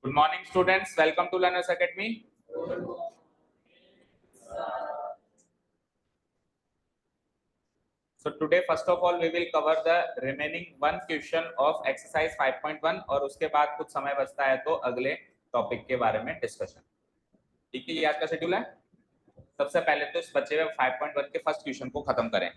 Good morning, students. Welcome to Learners Academy. So today, first of all, we will cover the remaining one question of exercise 5.1 और उसके बाद कुछ समय बचता है तो अगले टॉपिक के बारे में डिस्कशन। ठीक है, ये आज का शेड्यूल है। सबसे पहले तो इस बचे हुए 5.1 के फर्स्ट क्वेश्चन को खत्म करें।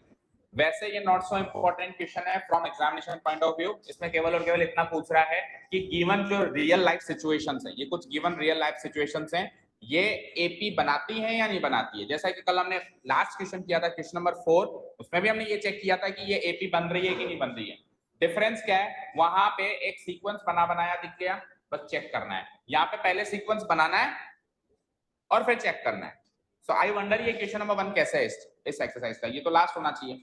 वैसे ये नॉट सो इम्पोर्टेंट क्वेश्चन है from examination point of view. इसमें केवल और केवल इतना पूछ रहा है कि गिवन जो रियल लाइफ सिचुएशंस हैं, ये कुछ गिवन रियल लाइफ सिचुएशंस हैं, ये एपी बनाती है या नहीं बनाती है। जैसा कि कल हमने लास्ट क्वेश्चन किया था, क्वेश्चन नंबर 4, उसमें भी हमने ये चेक किया था कि ये एपी बन रही है कि नहीं बन रही है। डिफरेंस क्या है, वहां पे एक सीक्वेंस बना बनाया दिख गया, बस चेक करना है। यहाँ पे पहले सीक्वेंस बनाना है और फिर चेक करना है। सो आई वंडर ये क्वेश्चन नंबर 1 कैसे है इस एक्सरसाइज का। ये तो लास्ट होना चाहिए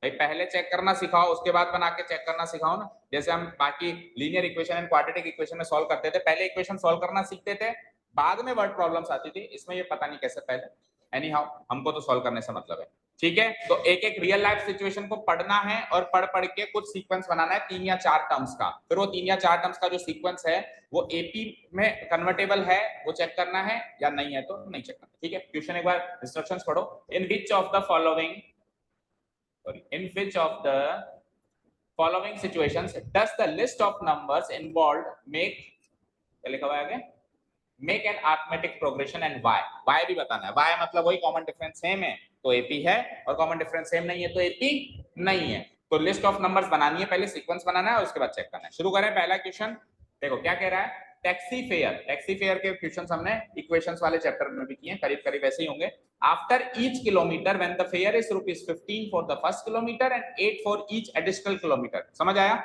भाई। पहले चेक करना सिखाओ, उसके बाद बना के चेक करना सिखाओ ना। जैसे हम बाकी linear equation and quadratic equation में सॉल्व करते थे, पहले इक्वेशन सॉल्व करना सीखते थे, बाद में वर्ड प्रॉब्लम्स आती थी। इसमें ये पता नहीं कैसे पहले। एनी हाउ, हमको तो सॉल्व करने से मतलब है। ठीक है, तो एक एक रियल लाइफ सिचुएशन को पढ़ना है और पढ़ पढ़ के कुछ सीक्वेंस बनाना है 3 या 4 टर्म्स का। फिर वो 3 या 4 टर्म्स का जो सीक्वेंस है वो एपी में कन्वर्टेबल है, वो चेक करना है, या नहीं है तो नहीं चेक करना। ठीक है, क्वेश्चन एक बार इंस्ट्रक्शंस पढ़ो। In which of the following situations does the list of numbers involved make, क्या लिखा हुआ है आगे, make an arithmetic progression and why भी बताना है। why मतलब वही कॉमन डिफरेंस सेम है तो एपी है, और कॉमन डिफरेंस सेम नहीं है तो एपी नहीं है। तो लिस्ट ऑफ नंबर्स बनानी है, पहले सीक्वेंस बनाना है और उसके बाद चेक करना है। शुरू करें पहला क्वेश्चन। देखो क्या कह रहा है, टैक्सी फेयर के क्वेश्चंस हमने इक्वेशंस वाले चैप्टर में भी किए हैं, करीब करीब ऐसे ही होंगे। After each kilometre when the fair is ₹15 for the first kilometre and 8 for each additional kilometre. समझ आया?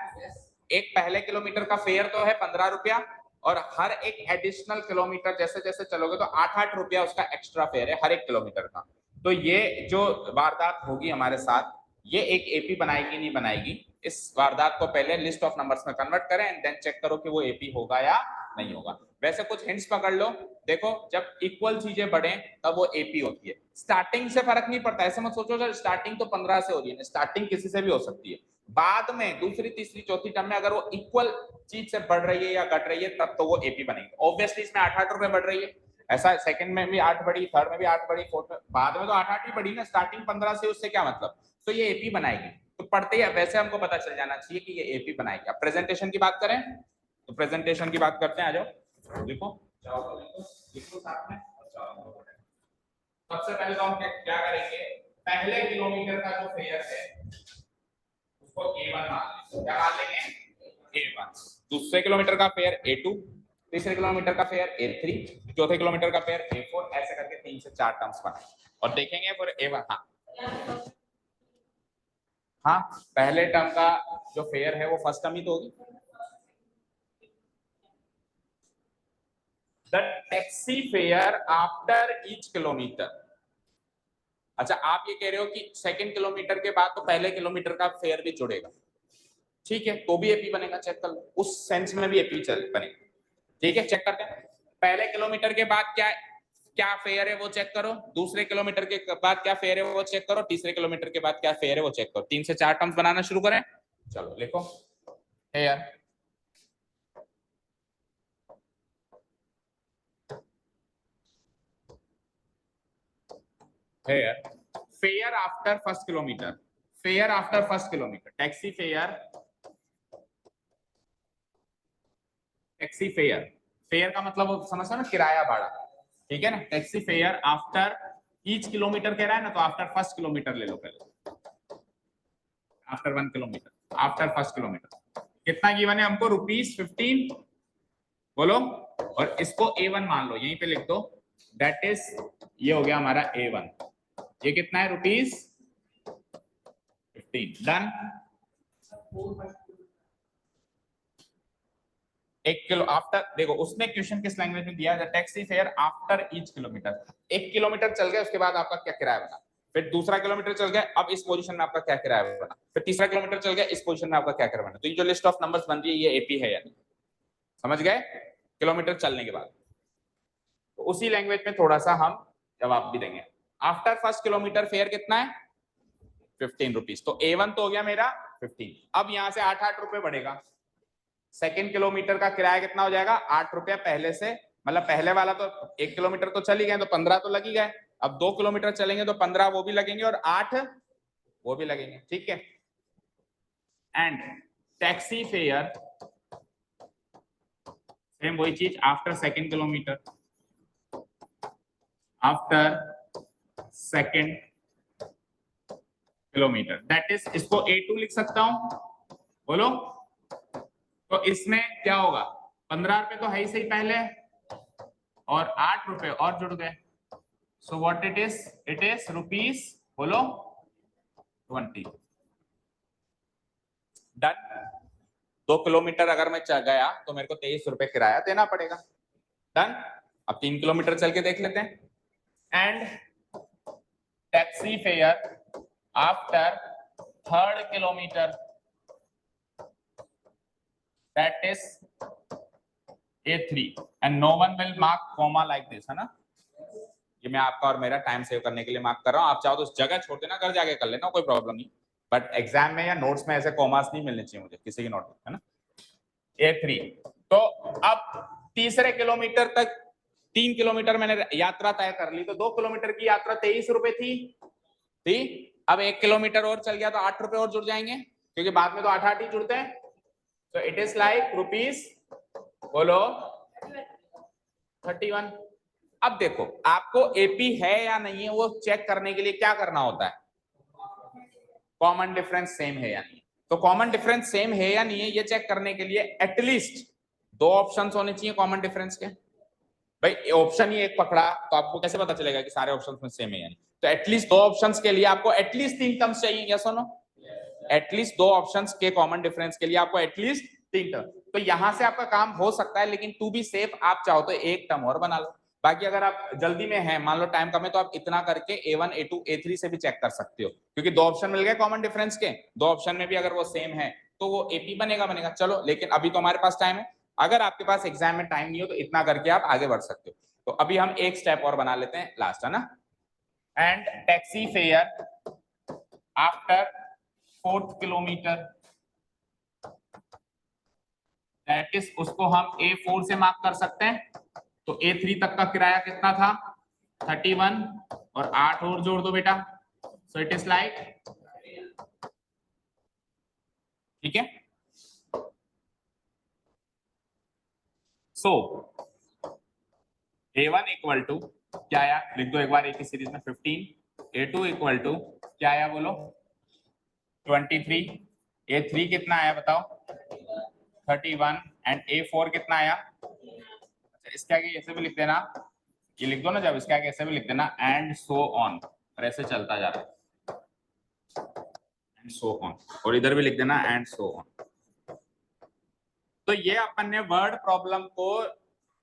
एक पहले किलोमीटर का फेयर तो है 15 रुपया, और हर एक एडिशनल किलोमीटर जैसे जैसे चलोगे तो 8-8 रुपया उसका एक्स्ट्रा फेयर है हर एक किलोमीटर का। तो ये जो वारदात होगी हमारे साथ, ये एक एपी बनाएगी नहीं बनाएगी, इस वारदात को पहले लिस्ट ऑफ नंबर्स में कन्वर्ट करें एंड देन चेक करो कि वो एपी होगा या नहीं होगा। वैसे कुछ हिंट्स पकड़ लो। देखो, जब इक्वल चीजें बढ़े तब वो एपी होती है। स्टार्टिंग से फर्क नहीं पड़ता, ऐसे मत सोचो सर स्टार्टिंग तो 15 से हो रही है। स्टार्टिंग किसी से भी हो सकती है, बाद में दूसरी तीसरी चौथी टर्म में अगर वो इक्वल चीज से बढ़ रही है या घट रही है तब तो वो एपी बनेगी। ऑब्वियसली इसमें 8-8 रुपए बढ़ रही है, ऐसा सेकंड में भी 8 बढ़ी, थर्ड में भी 8 बढ़ी, फोर्थ में, बाद में तो 8-8 ही बढ़ी ना। स्टार्टिंग 15 से, उससे क्या मतलब। तो ये एपी बनाएगी। तो पढ़ते ही वैसे हमको पता चल जाना चाहिए कि ये एपी बनाएगी। अब प्रेजेंटेशन की बात करें तो प्रेजेंटेशन की बात करते हैं। आ जाओ, लिखो लिखो साथ में। सबसे पहले तो हम क्या करेंगे, पहले किलोमीटर का जो फेयर है उसको A1 मान लेंगे। क्या मान लेंगे? A1। दूसरे किलोमीटर का फेयर A2, तीसरे किलोमीटर का फेयर A3, चौथे किलोमीटर का फेयर A4, ऐसे करके 3 से 4 टर्म्स बनाए और देखेंगे फिर A1। हाँ, पहले टर्म का जो फेयर है वो फर्स्ट टर्म ही तो होगी। The taxi fare after each kilometre. अच्छा, आप ये कह रहे हो कि सेकंड किलोमीटर के बाद तो पहले किलोमीटर का फेयर भी जुड़ेगा। ठीक है, तो भी एपी बनेगा, चेक कर लो। उस सेंस में भी एपी बनेगा। ठीक है, चेक करते हैं। पहले किलोमीटर के बाद क्या क्या फेयर है वो चेक करो, दूसरे किलोमीटर के बाद क्या फेयर है वो चेक करो, तीसरे किलोमीटर के बाद क्या फेयर है वो चेक करो। 3 से 4 टर्म्स बनाना शुरू करें। चलो लिखो fair fair after first kilometre, fair after first kilometre, taxi fare fair का मतलब समझो ना, किराया भाड़ा। ठीक है ना, taxi fare after each kilometre कह रहा है ना, तो आफ्टर फर्स्ट किलोमीटर ले लो पहले। After 1 kilometre, after first kilometre कितना गिवन है हमको? ₹15 बोलो, और इसको A1 मान लो, यहीं पे लिख दो। दैट इज, ये हो गया हमारा A1। ये कितना है? ₹15। डन। 1 किलो आफ्टर, देखो उसने क्वेश्चन किस लैंग्वेज में दिया है, taxi fare after each kilometre. 1 kilometre चल गए उसके बाद आपका क्या किराया बना, फिर दूसरा किलोमीटर चल गया, अब इस पोजीशन में आपका क्या किराया बना, फिर तीसरा किलोमीटर चल गया, इस पोजीशन में आपका क्या किराया बना। तो ये जो लिस्ट ऑफ नंबर्स बन रही है ये एपी है या नहीं, समझ गए? किलोमीटर चलने के बाद तो उसी लैंग्वेज में थोड़ा सा हम जवाब भी देंगे। आफ्टर फर्स्ट किलोमीटर फेयर कितना है? ₹15। तो A1 तो हो गया मेरा 15। अब यहां से 8-8 रुपए बढ़ेगा, सेकंड किलोमीटर का किराया कितना हो जाएगा 8 रुपया पहले से, मतलब पहले वाला तो 1 किलोमीटर तो चल ही गए तो 15 तो लग ही गए, अब 2 किलोमीटर चलेंगे तो 15 वो भी लगेंगे और 8 वो भी लगेंगे, ठीक है। एंड टैक्सी फेयर सेम वही चीज after second kilometre, after second kilometre, that is, इसको A2 लिख सकता हूं, बोलो। तो इसमें क्या होगा, 15 रुपए तो है ही सही पहले और 8 रुपए और जुड़ गए, so what it is rupees, बोलो 20। डन। 2 किलोमीटर अगर मैं चल गया तो मेरे को 23 रुपए किराया देना पड़ेगा। डन। अब 3 किलोमीटर चल के देख लेते हैं। And taxi fare after third kilometre, that is A3 and no one will mark comma like this, है ना। ये मैं आपका और मेरा टाइम सेव करने के लिए मार्क कर रहा हूँ, आप चाहो तो उस जगह छोड़ देना, घर जाके कर लेना, कोई प्रॉब्लम नहीं, बट एग्जाम में या नोट्स में ऐसे कॉमास नहीं मिलने चाहिए मुझे किसी की नोट में, है ना। A3। तो अब तीसरे किलोमीटर तक 3 किलोमीटर मैंने यात्रा तय कर ली, तो 2 किलोमीटर की यात्रा 23 रुपए थी। अब 1 किलोमीटर और चल गया तो 8 रुपए और जुड़ जाएंगे, क्योंकि बाद में तो 8 ही जुड़ते हैं। तो इट इज लाइक रुपीज, बोलो 31। अब देखो आपको एपी है या नहीं है वो चेक करने के लिए क्या करना होता है, कॉमन डिफरेंस सेम है या नहीं। तो कॉमन डिफरेंस सेम है या नहीं है ये चेक करने के लिए एटलीस्ट 2 ऑप्शंस होने चाहिए कॉमन डिफरेंस के। भाई ऑप्शन ही एक पकड़ा तो आपको कैसे पता चलेगा कि सारे ऑप्शंस में सेम है या नहीं, तो एटलीस्ट 2 ऑप्शंस के लिए आपको एटलीस्ट 3 टर्म्स चाहिए, यस और नो। एटलीस्ट 2 ऑप्शंस के कॉमन डिफरेंस के लिए आपको एटलीस्ट 3 टर्म, तो यहां से आपका काम हो सकता है, लेकिन टू बी सेफ आप चाहो तो एक टर्म और बना लो। बाकी अगर आप जल्दी में हैं, मान लो टाइम कम है, तो आप इतना करके A1 A2 A3 से भी चेक कर सकते हो, क्योंकि 2 ऑप्शन मिल गए कॉमन डिफरेंस के, 2 ऑप्शन में भी अगर वो सेम है तो वो AP बनेगा। चलो, लेकिन अभी तो हमारे पास टाइम है, अगर आपके पास एग्जाम में टाइम नहीं हो तो इतना करके आप आगे बढ़ सकते हो। तो अभी हम एक स्टेप और बना लेते हैं, लास्ट, है ना। And taxi fare after 4th kilometre, that is, उसको हम A4 से मार्क कर सकते हैं। तो A3 तक का किराया कितना था 31 और 8 और जोड़ दो बेटा, सो इट इज लाइक, ठीक है। सो A1 इक्वल टू क्या आया, लिख दो एक बार एक ही सीरीज में 15, A2 इक्वल टू क्या आया बोलो 23, A3 कितना आया बताओ 31 एंड A4 कितना आया, इसके आगे ऐसे भी लिख देना, ये लिख दो ना, जब इसके आगे ऐसे भी लिख देना एंड सो ऑन, और ऐसे चलता जा रहा है एंड सो ऑन, और इधर भी लिख देना एंड सो ऑन। तो ये अपन ने वर्ड प्रॉब्लम को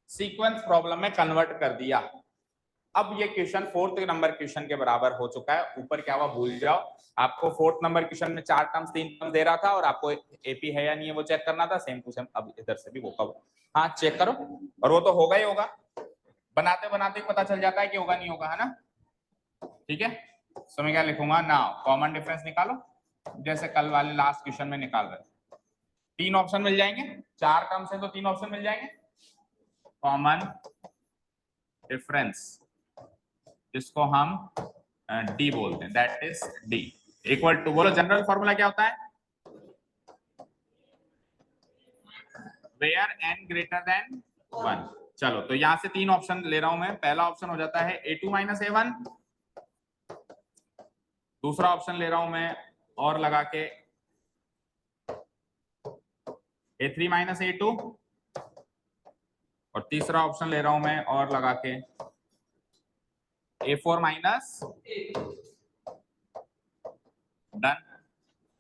सीक्वेंस प्रॉब्लम में कन्वर्ट कर दिया। अब ये क्वेश्चन 4th नंबर क्वेश्चन के बराबर हो चुका है। ऊपर क्या हुआ भूल जाओ, आपको 4th नंबर क्वेश्चन में 4 टर्म्स 3 टर्म्स दे रहा था और आपको एपी है या नहीं है वो चेक करना था, सेम टू सेम अब इधर से भी वो कब, हाँ चेक करो, और वो तो होगा ही होगा, बनाते बनाते पता चल जाता है कि होगा नहीं होगा, है ना। ठीक है, तो मैं क्या लिखूंगा ना, कॉमन डिफरेंस निकालो, जैसे कल वाले लास्ट क्वेश्चन में निकाल रहे, 3 ऑप्शन मिल जाएंगे, 4 टर्म्स है तो 3 ऑप्शन मिल जाएंगे। कॉमन डिफरेंस जिसको हम डी बोलते हैं, that is D equal to, बोलो जनरल फॉर्मूला क्या होता है, वेयर n ग्रेटर देन 1। चलो तो यहां से 3 ऑप्शन ले रहा हूं मैं, पहला ऑप्शन हो जाता है A2 माइनस A1, दूसरा ऑप्शन ले रहा हूं मैं और लगा के A3 माइनस A2, और तीसरा ऑप्शन ले रहा हूं मैं और लगा के A4 माइनस, डन।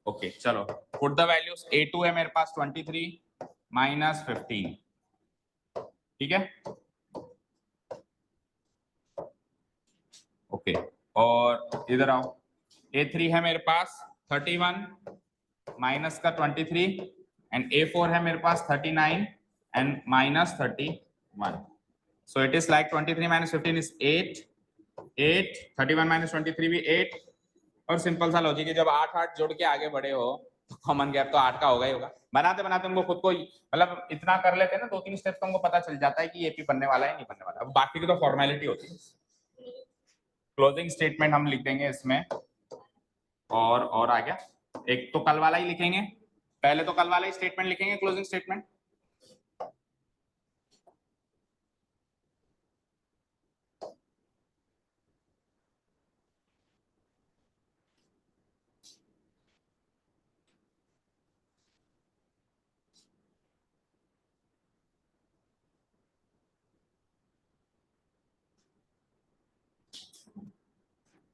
ओके चलो, पुट द वैल्यूज, A2 है मेरे पास 23 माइनस 15, ठीक है। ओके, और इधर आओ, A3 है मेरे पास 31 माइनस का 23 एंड A4 है मेरे पास 39 and minus 31, so it is like 23 minus 15 is 8, 31 minus 23 भी 8, और सिंपल सा लॉजिक है, जब 8 8 जोड़ के आगे बढ़े हो तो कॉमन गैप तो 8 का होगा ही होगा। बनाते बनाते उनको खुद को मतलब इतना कर लेते हैं ना, 2-3 स्टेप तो उनको पता चल जाता है कि एपी बनने वाला है नहीं बनने वाला। अब बाकी की तो फॉर्मेलिटी होती है। क्लोजिंग स्टेटमेंट हम लिखेंगे इसमें, और आ गया। एक तो कल वाला ही लिखेंगे, पहले तो कल वाला ही स्टेटमेंट लिखेंगे क्लोजिंग स्टेटमेंट।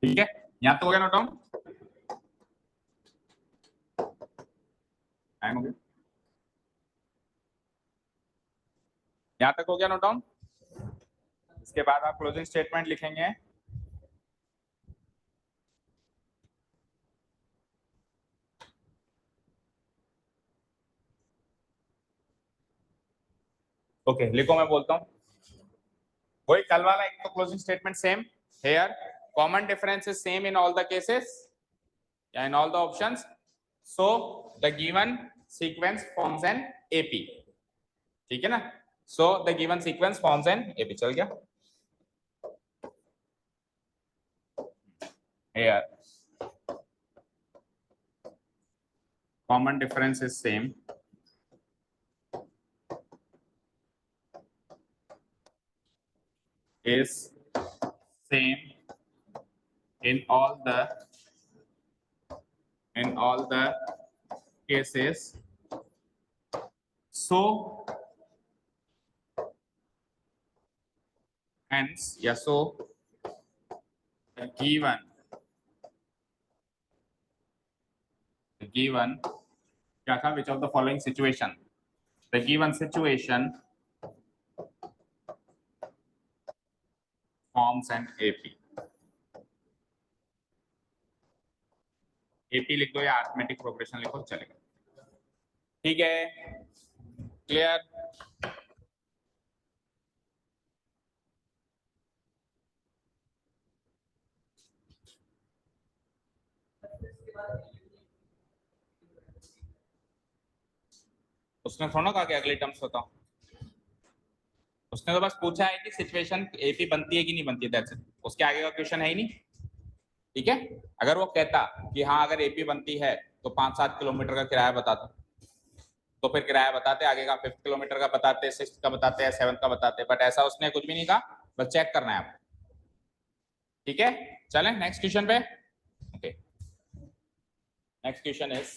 ठीक है, यहां तो हो गया नोट डाउन। टाइम हो गया, यहां तक हो गया नोट डाउन। इसके बाद आप क्लोजिंग स्टेटमेंट लिखेंगे। ओके लिखो, मैं बोलता हूँ। वही कल वाला, एक तो closing statement same here, common difference is same in all the cases या in all the options, so the given sequence forms an AP. ठीक है ना, so the given sequence forms an AP. चल गया here, common difference is same, is same in all the cases, so hence yeah, so the given क्या था, which of the following situation, the given situation forms an AP। AP लिख दो या arithmetic progression लिखो, चलेगा। ठीक है, clear. उसने थोड़ा कहा कि अगले टर्म्स बताओ, उसने तो बस पूछा है कि सिचुएशन एपी बनती है कि नहीं बनती है, दैट्स इट। उसके आगे का क्वेश्चन है ही नहीं। ठीक है, अगर वो कहता कि हाँ अगर एपी बनती है तो 5-7 किलोमीटर का किराया बता दो, तो फिर किराया बताते, आगे का 5 किलोमीटर का बताते, 6 का बताते या 7 का बताते, बट ऐसा उसने कुछ भी नहीं कहा, बस चेक करना है आपको। ठीक है, चलें नेक्स्ट क्वेश्चन पे। Okay, next question is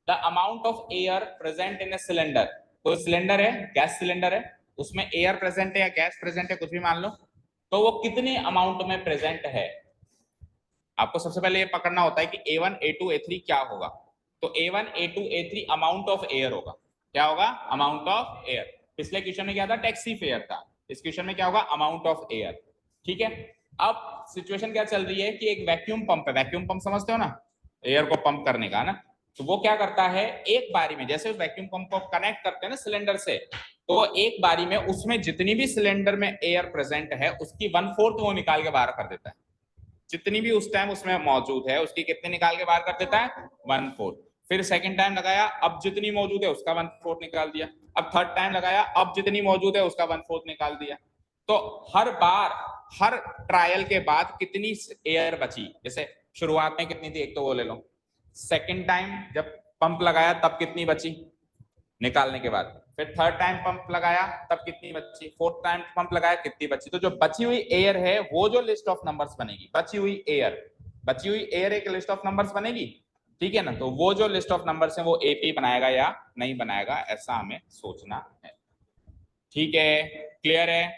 the amount of air present in a cylinder. तो सिलेंडर है, गैस सिलेंडर है, उसमें एयर प्रेजेंट है या गैस प्रेजेंट है, कुछ भी मान लो, तो वो कितने अमाउंट में प्रेजेंट है। आपको सबसे पहले ये पकड़ना होता है कि A1 A2 A3 क्या होगा। तो A1 A2 A3 amount of air होगा। क्या होगा, अमाउंट ऑफ एयर। पिछले क्वेश्चन में क्या था, टैक्सी फेयर था, इस क्वेश्चन में क्या होगा, अमाउंट ऑफ एयर। ठीक है, अब सिचुएशन क्या चल रही है कि एक वैक्यूम पंप है, वैक्यूम पंप समझते हो ना, एयर को पंप करने का ना, तो वो क्या करता है, एक बारी में जैसे उस वैक्यूम पंप को कनेक्ट करते हैं ना सिलेंडर से, तो एक बारी में उसमें जितनी भी सिलेंडर में एयर प्रेजेंट है उसकी 1/4 वो निकाल के बाहर कर देता है। जितनी भी उस टाइम उसमें मौजूद है उसकी कितने निकाल के बाहर कर देता है, 1/4। फिर सेकंड टाइम लगाया, अब जितनी मौजूद है उसका 1/4 निकाल दिया। अब थर्ड टाइम लगाया, अब जितनी मौजूद है उसका 1/4 निकाल दिया। तो हर बार, हर ट्रायल के बाद कितनी एयर बची, जैसे शुरुआत में कितनी थी, एक तो वो ले लो, सेकंड टाइम जब पंप लगाया तब कितनी बची निकालने के बाद, फिर थर्ड टाइम पंप लगाया तब कितनी बची, फोर्थ टाइम पंप लगाया कितनी बची। तो जो बची हुई एयर है वो जो लिस्ट ऑफ नंबर्स बनेगी, बची हुई एयर एक लिस्ट ऑफ नंबर्स बनेगी। ठीक है ना, तो वो जो लिस्ट ऑफ नंबर्स है वो एपी बनाएगा या नहीं बनाएगा, ऐसा हमें सोचना है। ठीक है, क्लियर है।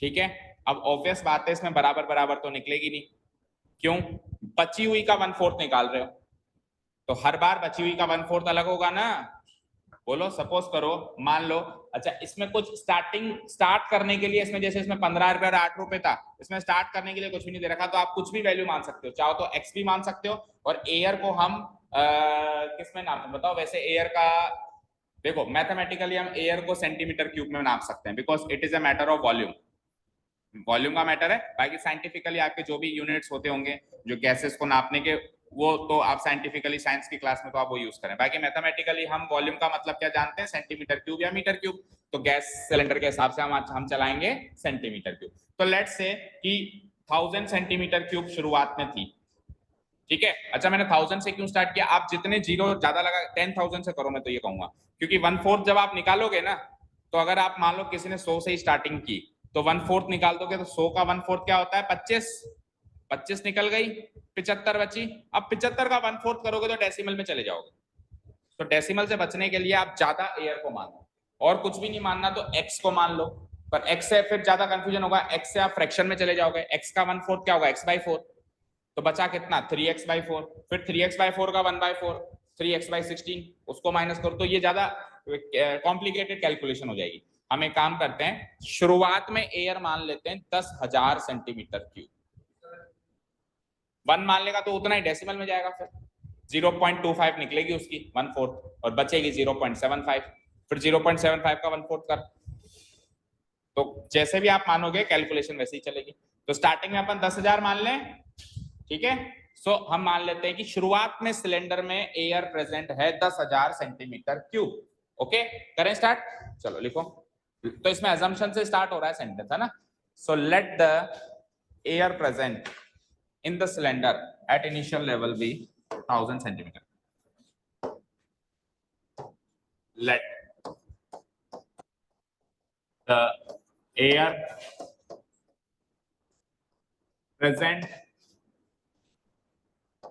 ठीक है, अब ऑब्वियस बात है इसमें बराबर बराबर तो निकलेगी नहीं, क्यों, बची हुई का 1/4 निकाल रहे हो, तो हर बार बची हुई का 1/4 अलग होगा ना। बोलो, सपोज करो, मान लो, अच्छा इसमें कुछ स्टार्ट करने के लिए, इसमें जैसे इसमें 15 रुपए और 8 रुपए था, इसमें स्टार्ट करने के लिए कुछ भी नहीं दे रखा, तो आप कुछ भी वैल्यू मान सकते हो, चाहो तो एक्स भी मान सकते हो। और एयर को हम किसमें नापते बताओ, वैसे एयर का देखो मैथमेटिकली हम एयर को सेंटीमीटर क्यूब में नाप सकते हैं, because it is a matter of volume, volume का मैटर है। बाकी साइंटिफिकली आपके जो भी यूनिट्स होते होंगे जो गैसेस को नापने के वो तो आप साइंटिफिकली साइंस की क्लास में तो आप वो यूज करें, बाकी मैथमेटिकली हम वॉल्यूम का मतलब क्या जानते हैं, सेंटीमीटर क्यूब या मीटर क्यूब, तो गैस सिलेंडर के हिसाब से हम चलाएंगे सेंटीमीटर क्यूब। तो लेट्स से कि 1000 सेंटीमीटर क्यूब शुरुआत में थी, ठीक है। अच्छा मैंने 1000 से क्यों स्टार्ट किया, आप जितने जीरो ज्यादा लगा 10,000 से करो, मैं तो ये कहूंगा, क्योंकि 1/4 जब आप निकालोगे ना, तो अगर आप मान लो किसी ने 100 से ही स्टार्टिंग की, तो 1/4 निकाल दोगे, तो 100 का 1/4 क्या होता है, 25 निकल गई, 75 बची। अब 75 का 1/4 करोगे तो डेसिमल में चले जाओगे, तो डेसिमल से बचने के लिए आप ज्यादा एयर को मानो, और कुछ भी नहीं मानना तो एक्स को मान लो, पर एक्स से फिर ज्यादा कंफ्यूजन होगा, एक्स से आप फ्रैक्शन में चले जाओगे, एक्स का 1/4 क्या होगा, x/4, तो बचा कितना 3x/4, फिर 3x/4 का 1/4 3x/16, उसको माइनस करो, तो ये ज्यादा कॉम्प्लिकेटेड कैलकुलेशन हो जाएगी। हम एक काम करते हैं, शुरुआत में एयर मान लेते हैं 10,000 सेंटीमीटर क्यूब, 1 मान लेगा तो उतना ही डेसिमल में जाएगा, फिर 0.25 निकलेगी उसकी 1/4 और बचेगी 0.75, फिर 0.75 का 1/4 कर, तो जैसे भी आप मानोगे कैलकुलेशन वैसे ही चलेगी। तो स्टार्टिंग में अपन 10,000 मान लें, ठीक है। सो हम मान लेते हैं कि शुरुआत में सिलेंडर में एयर प्रेजेंट है 10,000 सेंटीमीटर क्यूब, ओके। करें स्टार्ट, चलो लिखो, तो इसमें अजम्पशन से स्टार्ट हो रहा है सेंटेंस, है ना। So let the air present in the cylinder at initial level be 1000 centimeter. Let the air present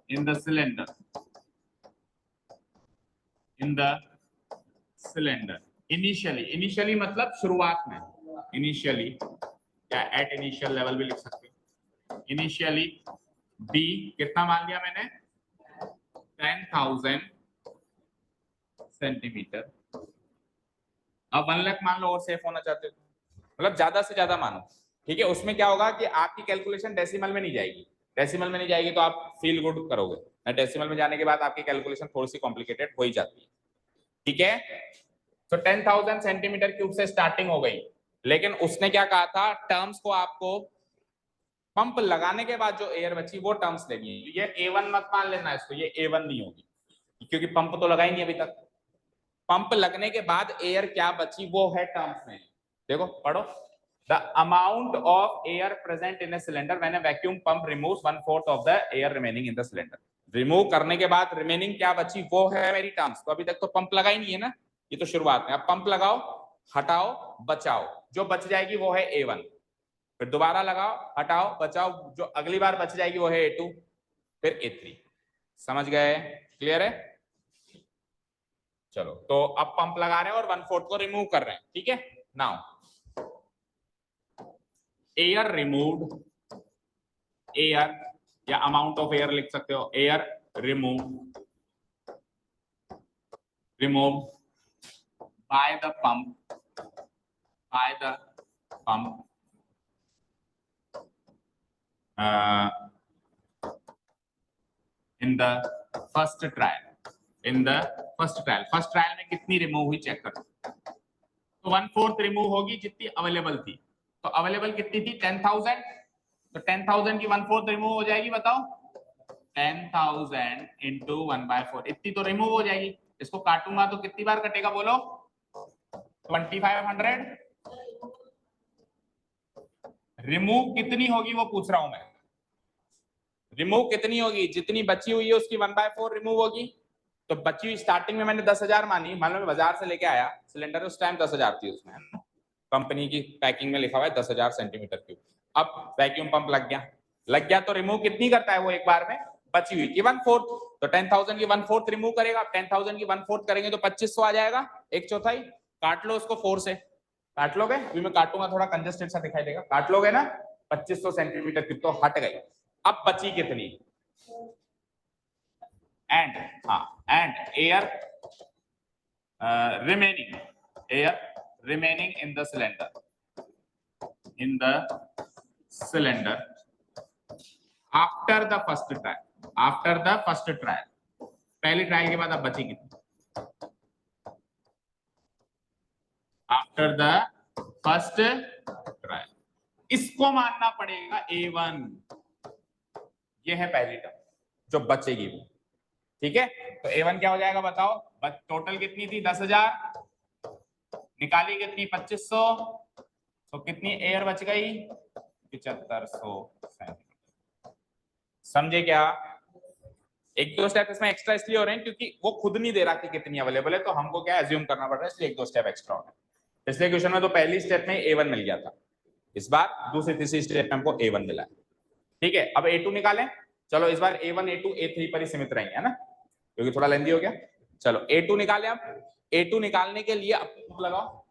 in the cylinder initially मतलब शुरुआत में, initially या at initial level भी लिख सकते हो, initially B कितना मान लिया मैंने 10,000 सेंटीमीटर। अब 1 लाख मान लो और सेफ होना चाहते हो, मतलब ज्यादा से ज्यादा मानो, ठीक है। उसमें क्या होगा कि आपकी कैलकुलेशन डेसिमल में नहीं जाएगी, डेसिमल में नहीं जाएगी तो आप फील गुड करोगे, डेसिमल में जाने के बाद आपकी कैलकुलेशन थोड़ी सी कॉम्प्लिकेटेड हो ही जाती है, ठीक है। तो 10,000 सेंटीमीटर क्यूब से स्टार्टिंग हो गई, लेकिन उसने क्या कहा था, टर्म्स को आपको पंप लगाने के बाद जो एयर बची वो टर्म्स लेनी है, ये A1 मत मान लेना इसको, ये A1 नहीं होगी, क्योंकि पंप तो लगा ही नहीं अभी तक। पंप लगने के बाद एयर क्या बची वो है टर्म्स में, देखो पढ़ो, the amount of air present in a cylinder when A vacuum pump removes 1/4 of the air remaining in the cylinder. Remove करने के बाद रिमेनिंग क्या बची वो है मेरी टर्म्स, तो अभी तक तो पंप लगा ही नहीं है ना, ये तो शुरुआत में। अब पंप लगाओ, हटाओ, बचाओ, जो बच जाएगी वो है A1, फिर दोबारा लगाओ, हटाओ, बचाओ, जो अगली बार बच जाएगी वो है A2, फिर A3। समझ गए, क्लियर है। चलो तो अब पंप लगा रहे हैं और 1/4 को रिमूव कर रहे हैं, ठीक है। नाउ एयर रिमूव्ड, एयर या अमाउंट ऑफ एयर लिख सकते हो, air remove by the pump in the first trial में कितनी रिमूव हुई चेक करो, तो 1/4 रिमूव होगी जितनी अवेलेबल थी, तो अवेलेबल कितनी थी 10,000, तो 10,000 की 1/4 रिमूव हो जाएगी, बताओ 10,000 इंटू 1/4, इतनी तो रिमूव हो जाएगी। इसको काटूंगा तो कितनी बार कटेगा बोलो, 2500। रिमूव कितनी होगी वो पूछ रहा हूं मैं, रिमूव कितनी होगी, जितनी बची हुई है उसकी 1/4 रिमूव होगी। तो बची हुई स्टार्टिंग में मैंने 10,000 मानी, मान लो मैं बाजार से लेके आया सिलेंडर, उस टाइम 10,000 थी उसमें, कंपनी की पैकिंग में लिखा हुआ है 10,000 सेंटीमीटर क्यूब। अब वैक्यूम पंप लग गया तो रिमूव कितनी करता है वो एक बार में, बची हुई की 1/4, तो 10,000 की 1/4 रिमूव करेगा। 10,000 की 1/4 करेंगे तो 2500 आ जाएगा, 1/4। काट लो उसको 4 से, काट लोगे, अभी मैं काटूंगा थोड़ा कंजेस्टेड सा दिखाई देगा, काट लोगे ना, 2500 सेंटीमीटर क्यूब तो हट गई। अब बची कितनी, and air remaining in the cylinder after the first trial, पहली ट्रायल के बाद अब बची कितनी, आफ्टर द फर्स्ट ट्रायल, इसको मानना पड़ेगा A1, ये है पहली टर्म। जो बचेगी वो, ठीक है। तो A1 क्या हो जाएगा बताओ, टोटल कितनी थी 10,000, निकाली कितनी 2500, तो कितनी एयर बच गई 7500। समझे क्या? एक दो स्टेप इसमें एक्स्ट्रा इसलिए हो रहे हैं क्योंकि वो खुद नहीं दे रहा कि कितनी अवेलेबल है, तो हमको क्या एज्यूम करना पड़ रहा है, इसलिए एक दो स्टेप एक्स्ट्रा हो रहा है। पिछले क्वेश्चन में तो पहली स्टेप में A1 मिल गया था, इस बार दूसरी तीसरी स्टेप में हमको A1 मिला है, ठीक है। अब A2 निकालें, चलो इस बार A1 A2 A3 पर ही सीमित रहेंगे, है ना, क्योंकि थोड़ा लेंदी हो गया। चलो A2 निकालें। अब A2 निकालने के लिए अब लगाओ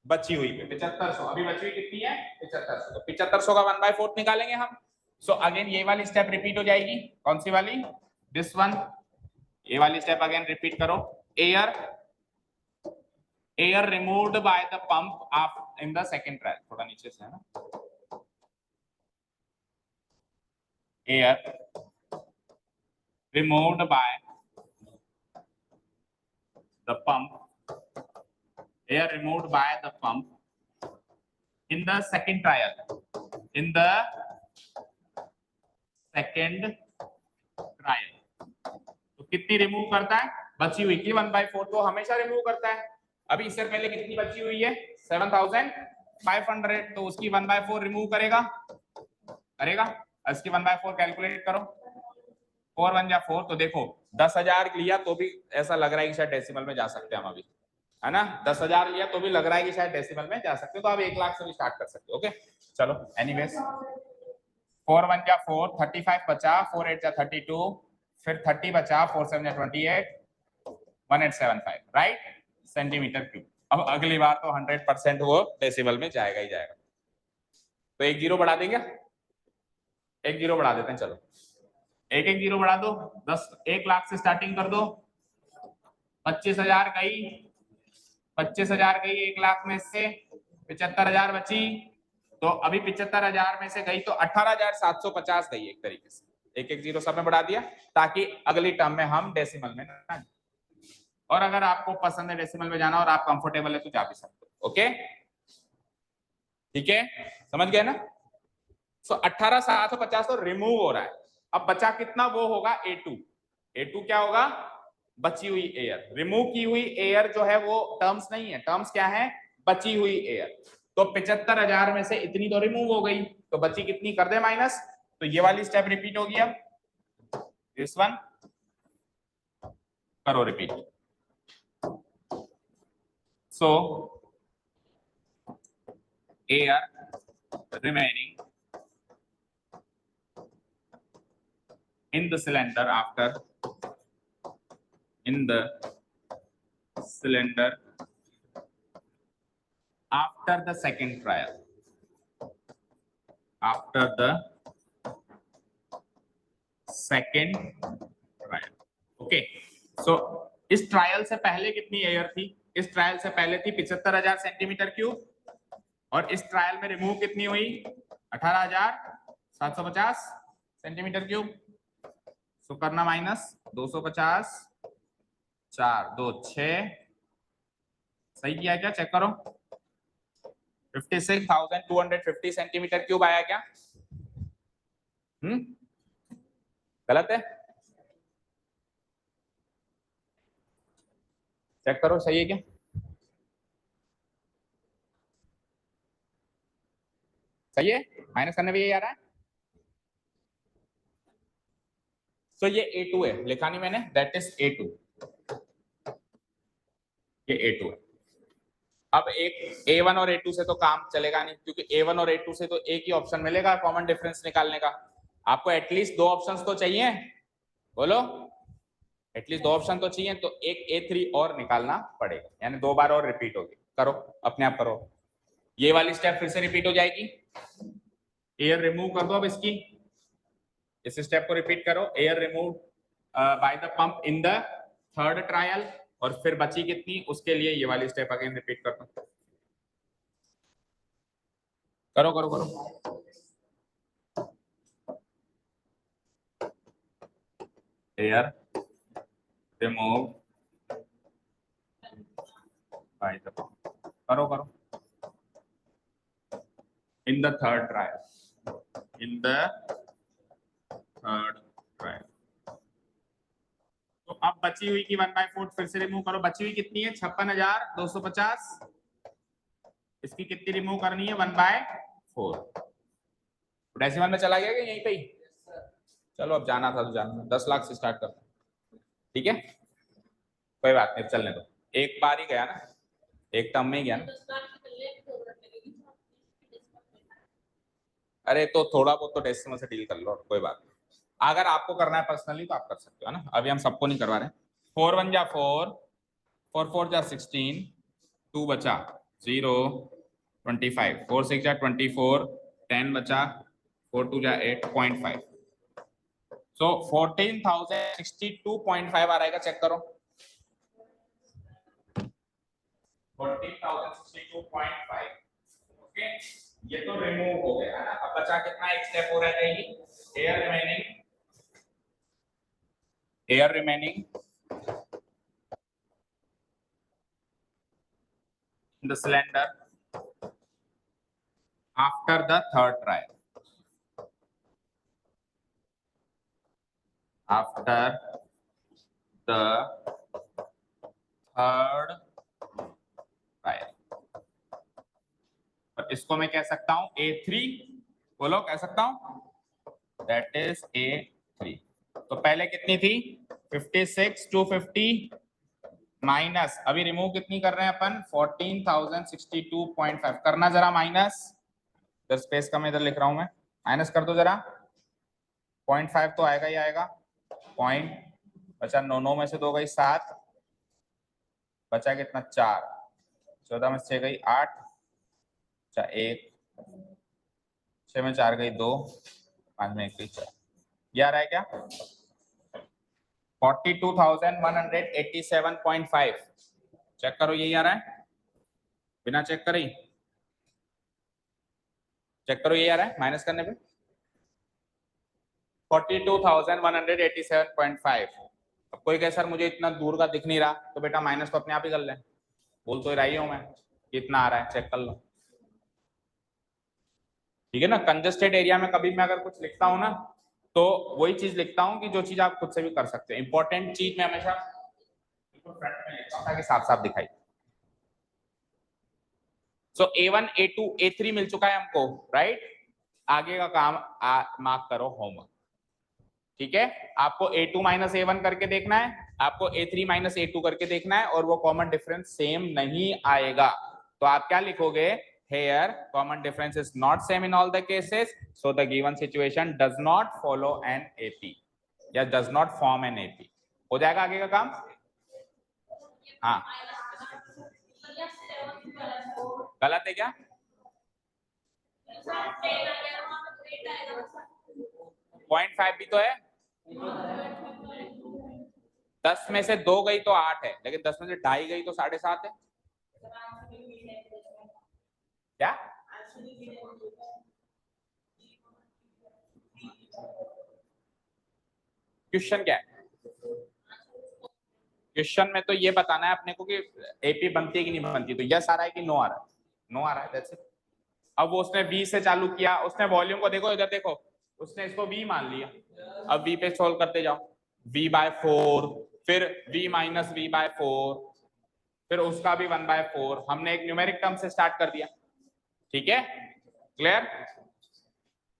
बची हुई पे 7500, अभी बची हुई कितनी है 7500, तो 7500 का 1/4 निकालेंगे हम। सो अगेन ये वाली स्टेप रिपीट हो जाएगी, कौन सी वाली, दिस वन, ये वाली स्टेप अगेन रिपीट करो। Air removed by the pump of in the second trial, थोड़ा नीचे से है ना, air removed by the pump, air removed by the pump in the second trial, in the second trial, तो कितनी remove करता है, बची हुई की 1/4 तो हमेशा रिमूव करता है। अभी इससे पहले कितनी बची हुई है 7500, तो उसकी 1/4 रिमूव करेगा, इसकी 1/4 कैलकुलेट करो, 4 1 जा 4, तो देखो 10,000 लिया तो भी ऐसा लग रहा है कि शायद डेसिमल में जा सकते हैं हम अभी, है ना, 10,000 लिया तो भी लग रहा है कि शायद डेसिमल में जा सकते हो, तो आप 1 लाख से भी स्टार्ट कर सकते हो। ओके चलो एनीवेज, 4 1 जा 4, 35 बचा, 4 8 जा 32, फिर 30 बचा, 4 7 जा 28, 1875 राइट सेंटीमीटर क्यूब। अब अगली बार तो 100% वो डेसिमल में जाएगा ही जाएगा, तो एक जीरो बढ़ा देंगे, एक जीरो बढ़ा देते हैं, चलो एक एक जीरो बढ़ा दो, 1 लाख से स्टार्टिंग कर दो, 25,000 गई, 25,000 गई 1 लाख में से, 75,000 बची, तो अभी 75,000 में से गई तो 18,750 गई एक तरीके से, एक एक जीरो सब में बढ़ा दिया ताकि अगली टर्म में हम डेसिमल में ना, और अगर आपको पसंद है डेसिमल में जाना और आप कंफर्टेबल है तो जा भी सकते हो। ओके ठीक है, समझ गए ना। सो 18,750 तो रिमूव हो रहा है, अब बचा कितना वो होगा A2, A2 क्या होगा, बची हुई एयर, रिमूव की हुई एयर जो है वो टर्म्स नहीं है, टर्म्स क्या है, बची हुई एयर, तो 75,000 में से इतनी तो रिमूव हो गई, तो बची कितनी कर दे माइनस, तो ये वाली स्टेप रिपीट होगी, अब दिस वन करो repeat. So air remaining in the cylinder after the second trial, okay. सो इस ट्रायल से पहले कितनी एयर थी, इस ट्रायल से पहले थी 75,000 सेंटीमीटर क्यूब, और इस ट्रायल में रिमूव कितनी हुई 18,750 सेंटीमीटर क्यूब, सो करना माइनस 250, 4 2 6, सही किया क्या, चेक करो, 56,250 सेंटीमीटर क्यूब आया क्या, गलत है, चेक करो सही है क्या, सही है, माइनस करने भी यही आ रहा है। तो ये A2 है, लिखा नहीं मैंने, दैट इज A2, ये A2 है। अब एक A1 और A2 से तो काम चलेगा नहीं, क्योंकि A1 और A2 से तो एक ही ऑप्शन मिलेगा कॉमन डिफरेंस निकालने का, आपको एटलीस्ट 2 ऑप्शंस तो चाहिए, बोलो एटलीस्ट 2 ऑप्शन तो चाहिए, तो एक A3 और निकालना पड़ेगा, यानी 2 बार और रिपीट होगी, करो अपने आप करो, ये वाली स्टेप फिर से रिपीट हो जाएगी, एयर रिमूव कर दो, अब इसकी इस स्टेप को रिपीट करो, air remove by the pump in the third trial, और फिर बची कितनी उसके लिए ये वाली स्टेप अगेन रिपीट कर दो, करो करो करो, air remove by the pump, करो करो, in the third trial, बची हुई की 1/4 फिर से रिमूव करो। बची हुई कितनी है 56,250, इसकी कितनी रिमूव करनी है 1/4। डेसिमल में चला गया क्या यहीं पे ही? चलो अब जाना था तो जाना, 10 लाख से स्टार्ट करते हैं, ठीक है कोई बात नहीं, चलने दो, एक बार ही गया ना, एक टर्म में ही गया ना। अरे तो थोड़ा बहुत तो डेसिमल से डील कर लो, कोई बात नहीं। अगर आपको करना है पर्सनली तो आप कर सकते हो ना, अभी हम सबको नहीं करवा रहे। 4 1 जा 4, 4 4 जा 16, 2 बचा 0, 25, 4 6 जा 24, 10 बचा, 4 2 जा 8.5, सो 14,062.5 आ रहेगा, चेक करो 14,062.5। ओके, ये तो रिमूव हो गया है ना। अब बचा कितना, एक स्टेप हो रहा है, air remaining in the cylinder after the third trial. After the third trial. और इसको मैं कह सकता हूं A3, बोलो कह सकता हूं, that is A3। तो पहले कितनी थी 56 250 माइनस, अभी रिमूव कितनी कर रहे हैं अपन 14,062.5 करना, जरा माइनस, इधर स्पेस कम इधर लिख रहा हूं मैं, माइनस कर दो जरा, 0.5 तो आएगा ही आएगा, पॉइंट बचा 9 9 में से 2 गई 7, बचा कितना 4, 14 में से 6 गई 8, अच्छा 1, 6 में 4 गई 2, 5 में 1 गई 4, ये आ रहा है क्या 42,187.5, चेक करो यही आ रहा है, बिना चेक करे ही चेक करो यही आ रहा है, माइनस करने पे 42,187.5। अब कोई कहे सर मुझे इतना दूर का दिख नहीं रहा, तो बेटा माइनस तो अपने आप ही कर ले, बोल तो रही हूं मैं कितना आ रहा है, चेक कर लो, ठीक है ना। कंजस्टेड एरिया में कभी मैं अगर कुछ लिखता हूं ना, तो वही चीज लिखता हूं कि जो चीज आप खुद से भी कर सकते हो, इंपॉर्टेंट चीज मैं हमेशा फ्रंट में लिखता हूं ताकि साफ साफ दिखाई। सो A1 A2 A3 मिल चुका है हमको, राइट, आगे का काम मार्क करो होमवर्क, ठीक है। आपको A2 माइनस A1 करके देखना है, आपको A3 माइनस A2 करके देखना है, और वो कॉमन डिफरेंस सेम नहीं आएगा, तो आप क्या लिखोगे, here common difference is not same in all the cases, so the given situation does not follow an AP या does not form an AP। हो जाएगा आगे का काम, हाँ गलत है क्या, 0.5 भी तो है, 10 में से 2 गई तो 8 है, लेकिन 10 में से 2.5 गई तो 7.5 है, क्या क्वेश्चन क्या है, क्वेश्चन में तो ये बताना है अपने को कि एपी बनती है कि नहीं बनती, तो यस आ रहा है कि नो आ रहा है, नो आ रहा है, दैट्स इट। अब वो उसने V से चालू किया, उसने वॉल्यूम को देखो इधर देखो, उसने इसको V मान लिया, अब V पे सोल्व करते जाओ, V/4, फिर V माइनस V/4, फिर उसका भी 1/4, हमने एक न्यूमेरिक टर्म से स्टार्ट कर दिया, ठीक है क्लियर।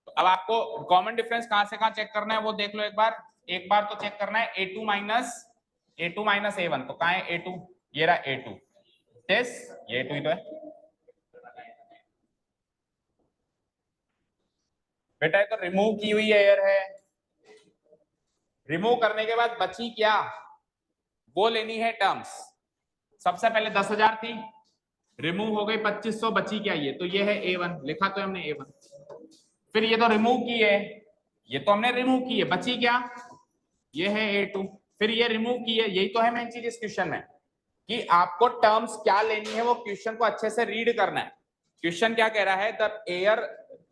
तो अब आपको कॉमन डिफरेंस कहां से कहां चेक करना है वो देख लो, एक बार तो चेक करना है A2 माइनस A1, तो कहां है A2, ये रहा A2, टेस्ट ये A2 ही तो है बेटा, ये तो रिमूव की हुई एयर है, रिमूव करने के बाद बची क्या, वो लेनी है टर्म्स। सबसे पहले 10,000 थी, रिमूव हो गई 2500, बची क्या, ये तो ये है A1, लिखा तो हमने A1, फिर ये तो रिमूव की है, ये तो हमने रिमूव की है, बची क्या, ये है A2, फिर ये रिमूव की है, यही तो है मेन चीज इस क्वेश्चन में, कि आपको टर्म्स क्या लेनी है, वो क्वेश्चन को अच्छे से रीड करना है। क्वेश्चन क्या कह रहा है, the air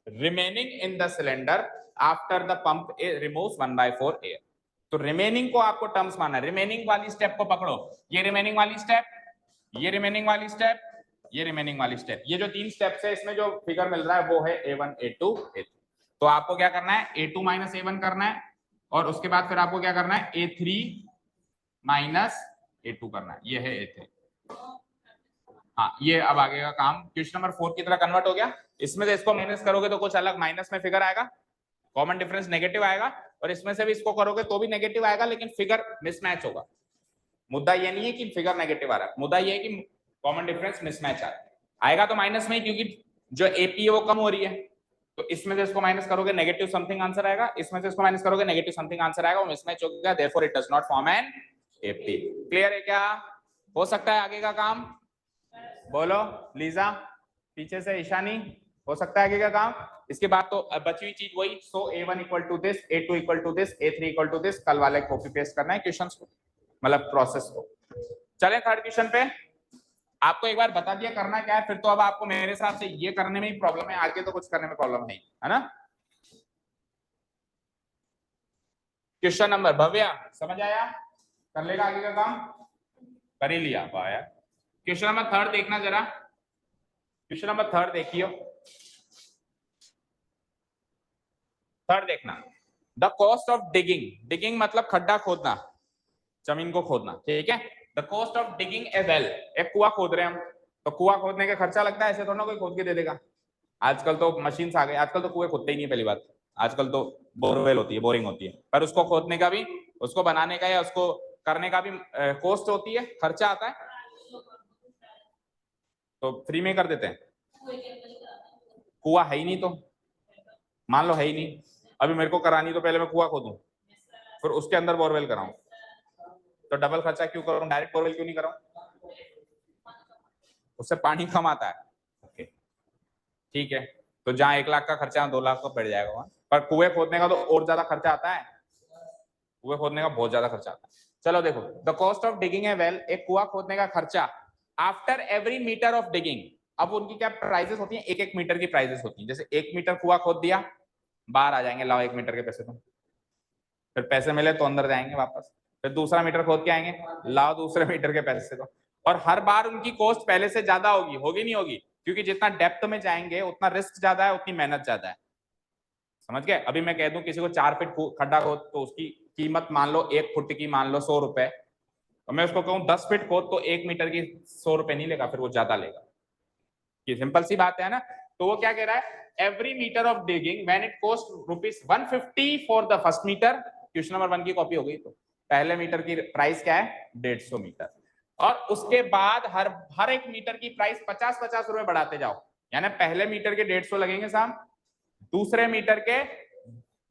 remaining in the cylinder after the pump removes 1/4 air, तो रिमेनिंग को आपको टर्म्स मानना है, रिमेनिंग वाली स्टेप को पकड़ो, ये रिमेनिंग वाली स्टेप, ये रिमेनिंग वाली स्टेप, ये रिमेनिंग वाली स्टेप, ये जो 3 स्टेप्स है इसमें जो फिगर मिल रहा है वो है A1 A2 A3, तो आपको क्या करना है A2 माइनस A1 करना है, और उसके बाद फिर आपको क्या करना है A3 माइनस A2 करना है, ये है A3। हाँ, ये अब आगे का काम क्वेश्चन नंबर 4 की तरह कन्वर्ट हो गया। इसमें से इसको माइनस करोगे तो कुछ अलग माइनस में फिगर आएगा, कॉमन डिफरेंस नेगेटिव आएगा, और इसमें से भी इसको करोगे तो भी नेगेटिव आएगा, लेकिन फिगर मिसमैच होगा। मुद्दा ये नहीं है कि फिगर नेगेटिव आ रहा है, मुद्दा ये है कि कॉमन डिफरेंस मिसमैच आ रहा है। आएगा तो माइनस में ही, क्योंकि जो एपी है वो कम हो रही है। तो इसमें से इसको माइनस करोगे नेगेटिव समथिंग आंसर आएगा, इसमें से इसको माइनस करोगे नेगेटिव समथिंग आंसर आएगा, वो मिसमैच हो गया, therefore it does not form an AP. Clear है क्या? हो सकता है आगे का काम? बोलो लीजा, पीछे से ईशानी, हो सकता है आगे का काम? इसके बाद तो बची हुई चीज वही, so A1 equal to this, A2 equal to this, A3 equal to this, कल वाले कॉपी पेस्ट करना है क्वेश्चंस को, मतलब प्रोसेस को। चले थर्ड क्वेश्चन पे। आपको एक बार बता दिया करना क्या है, फिर तो अब आपको मेरे हिसाब से ये करने में ही प्रॉब्लम है, आगे तो कुछ करने में प्रॉब्लम नहीं है ना। क्वेश्चन नंबर, भव्या समझ आया? कर लेगा आगे का काम? कर ही लिया यार। क्वेश्चन नंबर थर्ड देखना जरा, क्वेश्चन नंबर थर्ड देखियो, थर्ड देखना। The cost of digging, digging मतलब खड्डा खोदना, जमीन को खोदना, ठीक है। The cost of digging a well, एक कुआं खोद रहे हैं हम, तो कुआं खोदने का खर्चा लगता है, ऐसे थोड़ा ना कोई खोद के दे देगा। आजकल तो मशीन आ गए, आजकल तो कुएं खोदते ही नहीं है पहली बात, आजकल तो बोरवेल होती है, बोरिंग होती है, पर उसको खोदने का भी, उसको बनाने का या उसको करने का भी कॉस्ट होती है, खर्चा आता है। तो फ्री में कर देते हैं, कुआं है ही नहीं तो, मान लो है ही नहीं, अभी मेरे को करानी तो पहले मैं कुआं खोदूं, फिर उसके अंदर बोरवेल कराऊं, तो डबल खर्चा क्यों करूं, डायरेक्ट बोरवेल क्यों नहीं कराऊं? उससे पानी कम आता है। ओके ठीक है, तो जहां 1 लाख का खर्चा 2 लाख का पड़ जाएगा वहां, पर कुएं खोदने का तो और ज्यादा खर्चा आता है, कुएं खोदने का बहुत ज्यादा खर्चा आता है। चलो देखो, the cost of digging a well, एक कुआं खोदने का खर्चा, after every metre of digging. अब उनकी क्या प्राइसेस होती हैं, 1-1 मीटर की प्राइसेस होती हैं, जैसे 1 मीटर कुआं खोद दिया, बाहर आ जाएंगे, लाओ 1 मीटर के पैसे, तो फिर पैसे मिले तो अंदर जाएंगे वापस, फिर दूसरा मीटर खोद के आएंगे, लाओ दूसरे मीटर के पैसे दो, और हर बार उनकी कॉस्ट पहले से ज्यादा होगी, होगी नहीं होगी, क्योंकि जितना डेप्थ में जाएंगे उतना रिस्क ज्यादा है, उतनी मेहनत ज्यादा है। समझ गए? अभी मैं कह दूं किसी को 4 फीट खड्डा खोद, तो उसकी कीमत मान लो 1 फुट की, मान लो 100 रुपए, और मैं उसको कहूं 10 फीट खोद, तो 1 मीटर की 100 रुपए नहीं लेगा, फिर वो ज्यादा लेगा। ये सिंपल सी बात है ना। तो वो क्या कह रहा है, every metre of digging when it cost ₹150 for the first metre. Question number 1 की कॉपी हो गई, तो पहले मीटर की प्राइस क्या है, 150 मीटर, और उसके बाद हर एक मीटर की प्राइस 50-50 रुपए बढ़ाते जाओ, यानी पहले मीटर के 150 लगेंगे साहब, दूसरे मीटर के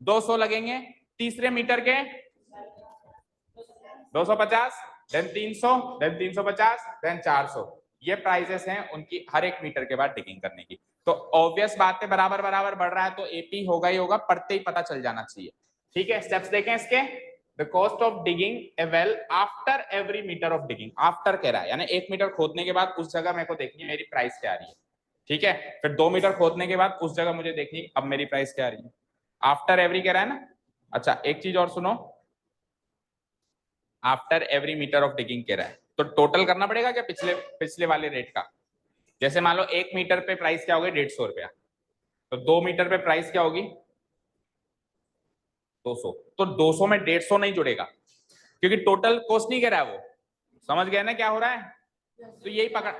200 लगेंगे, तीसरे मीटर के 250, देन 300, देन 350, देन 400। ये प्राइसेस हैं उनकी हर एक मीटर के बाद डिगिंग करने की। तो ऑब्वियस बात है, बराबर बराबर बढ़ रहा है तो एपी होगा ही होगा, पढ़ते ही पता चल जाना चाहिए। ठीक है, स्टेप्स देखें इसके। The cost of digging a well after every metre of digging, after कह रहा है यानी 1 मीटर खोदने के बाद उस जगह मेरे को देखनी है मेरी प्राइस क्या आ रही है, ठीक है। फिर 2 मीटर खोदने के बाद उस जगह मुझे देखनी अब मेरी प्राइस क्या आ रही है, आफ्टर एवरी कह रहा है ना। अच्छा एक चीज और सुनो, after every metre of digging कह रहा है, तो टोटल करना पड़ेगा क्या पिछले पिछले वाले रेट का। जैसे मान लो 1 मीटर पे प्राइस क्या होगी, 150 रुपया, तो 2 मीटर पे प्राइस क्या होगी, 200, तो 200 में 150 नहीं जुड़ेगा, क्योंकि टोटल कॉस्ट नहीं कह रहा है वो। समझ गए ना क्या हो रहा है? तो यही पकड़,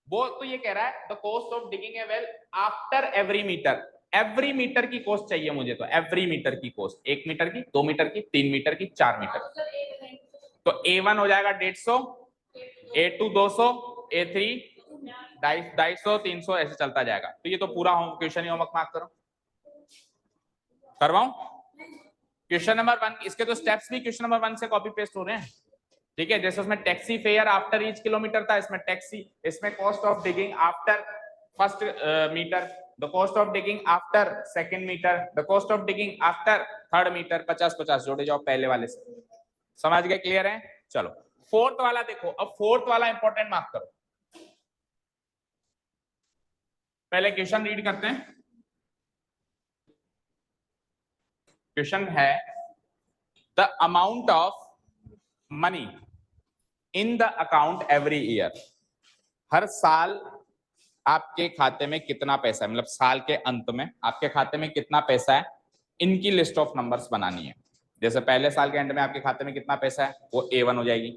वो तो ये कह रहा है the cost of digging a well after every metre, every metre की कॉस्ट चाहिए मुझे, तो एवरी मीटर की कॉस्ट, 1 मीटर की, 2 मीटर की, 3 मीटर की, 4 मीटर। तो A1 हो जाएगा 150, A2 200, A3 250, 300, ऐसे चलता जाएगा। तो ये तो पूरा होम क्वेश्चन ही होमवर्क मार्क करो, करवाऊं? क्वेश्चन नंबर 1 इसके तो स्टेप्स भी क्वेश्चन नंबर 1 से कॉपी पेस्ट हो रहे हैं, ठीक है। जैसे उसमें taxi fare after each kilometre था, इसमें टैक्सी, इसमें cost of digging after first metre, the cost of digging after second metre, the cost of digging after third metre, 50-50 जोड़े जाओ पहले वाले से। समझ गए? क्लियर है? चलो फोर्थ वाला देखो, अब फोर्थ वाला इंपॉर्टेंट मार्क करो। पहले क्वेश्चन रीड करते हैं। क्वेश्चन है the amount of money in the account every year, हर साल आपके खाते में कितना पैसा है, मतलब साल के अंत में आपके खाते में कितना पैसा है, इनकी लिस्ट ऑफ नंबर्स बनानी है। जैसे पहले साल के एंड में आपके खाते में कितना पैसा है वो A1 हो जाएगी,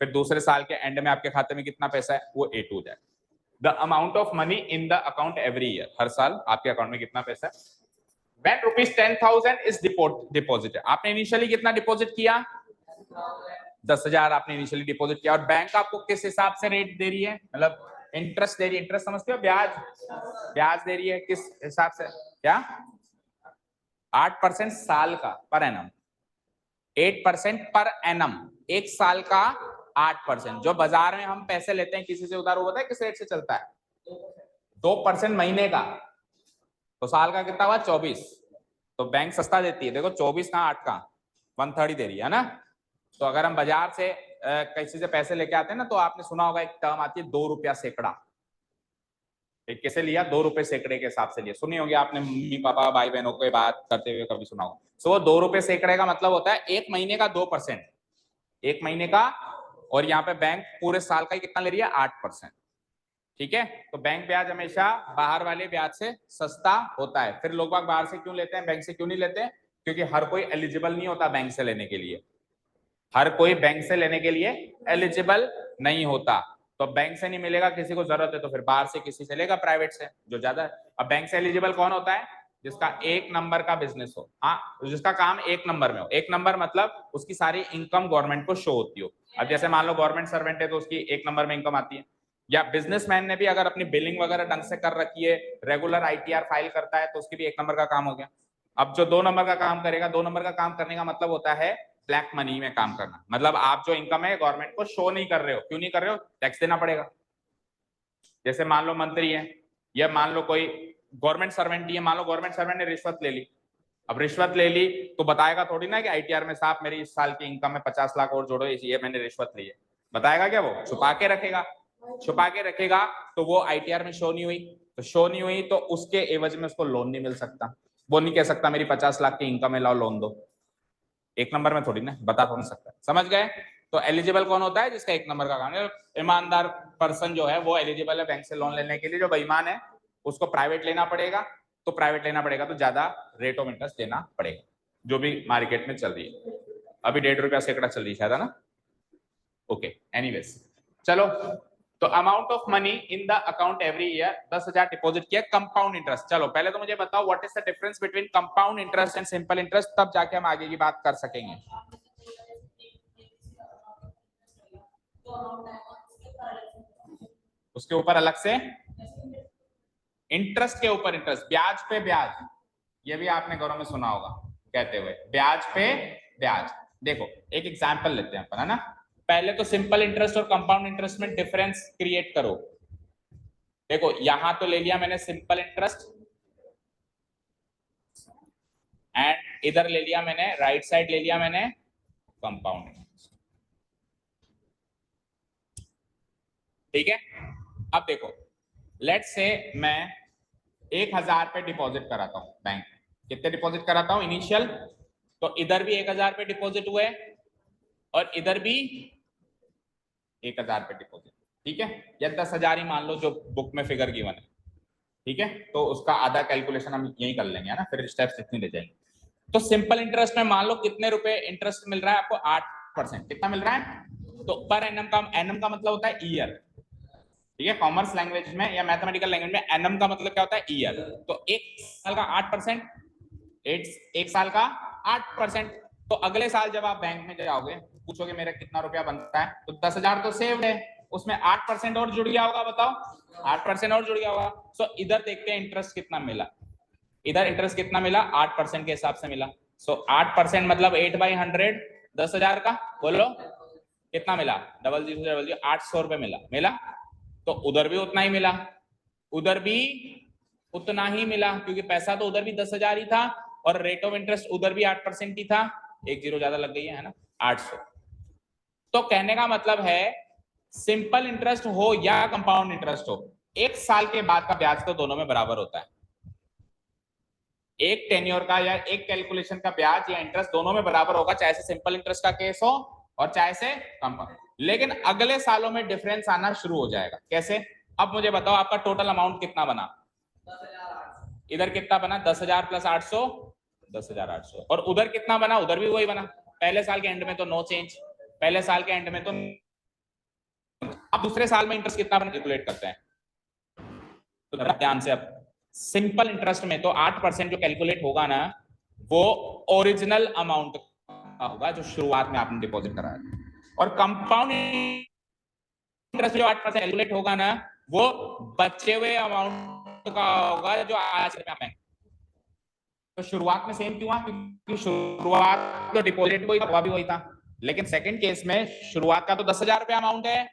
फिर दूसरे साल के एंड में आपके खाते में कितना पैसा है वो A2 हो जाएगा। The amount of money in the account every year, हर साल आपके अकाउंट में कितना पैसा है। When रुपीज 10,000 इज डिपॉजिट, आपने इनिशियली कितना डिपॉजिट किया 10,000 आपने इनिशियली डिपॉजिट किया, और बैंक आपको किस हिसाब से रेट दे रही है, मतलब इंटरेस्ट दे रही है, इंटरेस्ट समझते हो, ब्याज, ब्याज दे रही है किस हिसाब से, क्या 8% साल का पर एनम, 8% पर एनम, एक साल का 8%। जो बाजार में हम पैसे लेते हैं किसी से उधार, वो पता है किस रेट से चलता है 2% महीने का, तो साल का कितना हुआ 24, तो बैंक सस्ता देती है, देखो 24 का 8 का 1/3 ही दे रही है ना। तो अगर हम बाजार से किसी से पैसे लेके आते हैं ना, तो आपने सुना होगा एक टर्म आती है 2 रुपया सैकड़ा, एक कैसे लिया 2 रुपए सैकड़े के हिसाब से लिया, सुनी होगी आपने मम्मी पापा भाई बहनों को बात करते हुए कभी सुना होगा। सो 2 रुपए सैकड़े का मतलब होता है एक महीने का 2%, एक महीने का, और यहाँ पे बैंक पूरे साल का ही कितना ले रही है 8%, ठीक है। तो बैंक ब्याज हमेशा बाहर वाले ब्याज से सस्ता होता है। फिर लोग बाग बाहर से क्यों लेते हैं, बैंक से क्यों नहीं लेते, क्योंकि हर कोई एलिजिबल नहीं होता बैंक से लेने के लिए, हर कोई बैंक से लेने के लिए एलिजिबल नहीं होता। तो बैंक से नहीं मिलेगा, किसी को जरूरत है तो फिर बाहर से किसी से लेगा, प्राइवेट से जो ज्यादा। अब बैंक से एलिजिबल कौन होता है, जिसका 1 नंबर का बिजनेस हो, हाँ जिसका काम 1 नंबर में हो। 1 नंबर मतलब उसकी सारी इनकम गवर्नमेंट को शो होती हो। अब जैसे मान लो गवर्नमेंट सर्वेंट है तो उसकी 1 नंबर में इनकम आती है, या बिजनेसमैन ने भी अगर अपनी बिलिंग वगैरह ढंग से कर रखी है, रेगुलर ITR फाइल करता है, तो उसकी भी 1 नंबर का काम हो गया। अब जो 2 नंबर का काम करेगा, 2 नंबर का काम करने का मतलब होता है ब्लैक मनी में काम करना, मतलब आप जो इनकम है गवर्नमेंट को शो नहीं कर रहे हो। क्यों नहीं कर रहे हो, टैक्स देना पड़ेगा। जैसे मान लो मंत्री है, या मान लो कोई गवर्नमेंट सर्वेंट ही है, मान लो गवर्नमेंट सर्वेंट ने रिश्वत ले ली, अब रिश्वत ले ली तो बताएगा थोड़ी ना कि ITR में साहब मेरी इस साल की इनकम में 50 लाख और जोड़ो, ये मैंने रिश्वत ली है, बताएगा क्या, वो छुपा के रखेगा, छुपा के रखेगा, तो वो ITR में शो नहीं हुई, तो शो नहीं हुई तो उसके एवज में उसको लोन नहीं मिल सकता। वो नहीं कह सकता मेरी 50 लाख की इनकम है लाओ लोन दो, 1 नंबर में थोड़ी ना बता तो नहीं सकता, समझ गए। तो एलिजिबल कौन होता है, जिसका 1 नंबर का काम है। ईमानदार पर्सन जो है वो एलिजिबल है बैंक से लोन लेने के लिए। जो बेईमान है उसको प्राइवेट लेना पड़ेगा, तो प्राइवेट लेना पड़ेगा तो ज्यादा रेट ऑफ इंटरेस्ट देना पड़ेगा, जो भी मार्केट में चल रही है। अभी 1.5 रुपया सैकड़ा चल रही है शायद, है ना। ओके एनीवेज, चलो। तो amount of money in the account every year 10,000 deposit किया, कंपाउंड इंटरेस्ट। चलो पहले तो मुझे बताओ what is the difference between compound interest and simple interest, तब जाके हम आगे की बात कर सकेंगे। उसके ऊपर अलग से इंटरेस्ट के ऊपर इंटरेस्ट, ब्याज पे ब्याज, ये भी आपने घरों में सुना होगा कहते हुए, ब्याज पे ब्याज। देखो एक एग्जांपल लेते हैं अपन, है ना। पहले तो सिंपल इंटरेस्ट और कंपाउंड इंटरेस्ट में डिफरेंस क्रिएट करो। देखो यहां तो ले लिया मैंने सिंपल इंटरेस्ट, एंड इधर ले लिया मैंने, राइट साइड ले लिया मैंने कंपाउंड इंटरेस्ट, ठीक है। अब देखो लेट्स से मैं 1,000 पे डिपॉजिट कराता हूं बैंक, कितने डिपॉजिट कराता हूं इनिशियल, तो इधर भी 1,000 पे डिपॉजिट हुए और इधर भी 1,000 पे डिपॉजिट, ठीक है। या 10,000 ही मान लो जो बुक में फिगर गिवन है, ठीक है। तो उसका आधा कैलकुलेशन हम यही कर लेंगे, है ना, फिर स्टेप्स इतनी ले जाएंगे। तो सिंपल इंटरेस्ट में मान लो कितने रुपए इंटरेस्ट मिल रहा है आपको 8%, कितना मिल रहा है, तो पर एनम का मतलब होता है ईयर, ठीक है। कॉमर्स लैंग्वेज में या मैथमेटिकल लैंग्वेज में एनम का मतलब क्या होता है, ईयर। तो एक साल का 8%, एक साल का 8%। तो अगले साल जब आप बैंक में जाओगे पूछोगे मेरा कितना रुपया बनता है, तो 10,000 तो सेव्ड है, उसमें 8% और जुड़ गया होगा, बताओ 8% और जुड़ गया होगा। सो इधर देखते हैं इंटरेस्ट कितना मिला, इधर इंटरेस्ट कितना मिला 8% के हिसाब से मिला। सो 8% मतलब 8/100, 10,000 का बोलो कितना मिला, 0000 800 रुपए मिला। तो उधर भी उतना ही मिला, उधर भी उतना ही मिला, क्योंकि पैसा तो उधर भी 10,000 ही था और रेट ऑफ इंटरेस्ट उधर भी 8% ही था, एक जीरो ज्यादा लग गई है ना, 800। तो कहने का मतलब है सिंपल इंटरेस्ट हो या कंपाउंड इंटरेस्ट हो, एक साल के बाद का ब्याज तो दोनों में बराबर होता है। एक टेन्योर का या एक कैलकुलेशन का ब्याज या इंटरेस्ट दोनों में बराबर होगा, चाहे से सिंपल इंटरेस्ट का केस हो और चाहे से कंपाउंड। लेकिन अगले सालों में डिफरेंस आना शुरू हो जाएगा। कैसे, अब मुझे बताओ आपका टोटल अमाउंट कितना बना, इधर कितना बना 10,000 प्लस 800 10,800। और उधर कितना बना, उधर भी वही बना, पहले साल के एंड में तो नो चेंज, पहले साल के एंड में तो। अब दूसरे साल में इंटरेस्ट कितना बना कैलकुलेट करते हैं, तो ध्यान से। अब सिंपल इंटरेस्ट में तो 8% जो कैलकुलेट होगा ना, वो ओरिजिनल अमाउंट का होगा जो शुरुआत में आपने डिपॉजिट कराया, और कंपाउंड इंटरेस्ट जो 8% कैलकुलेट होगा ना, वो बचे हुए अमाउंट का होगा जो आज में आप। तो शुरुआत में सेम क्यों हुआ, क्योंकि शुरुआत तो डिपॉजिट वही था, भी वही था, लेकिन सेकंड केस में शुरुआत का तो 10,000 रुपया अमाउंट है,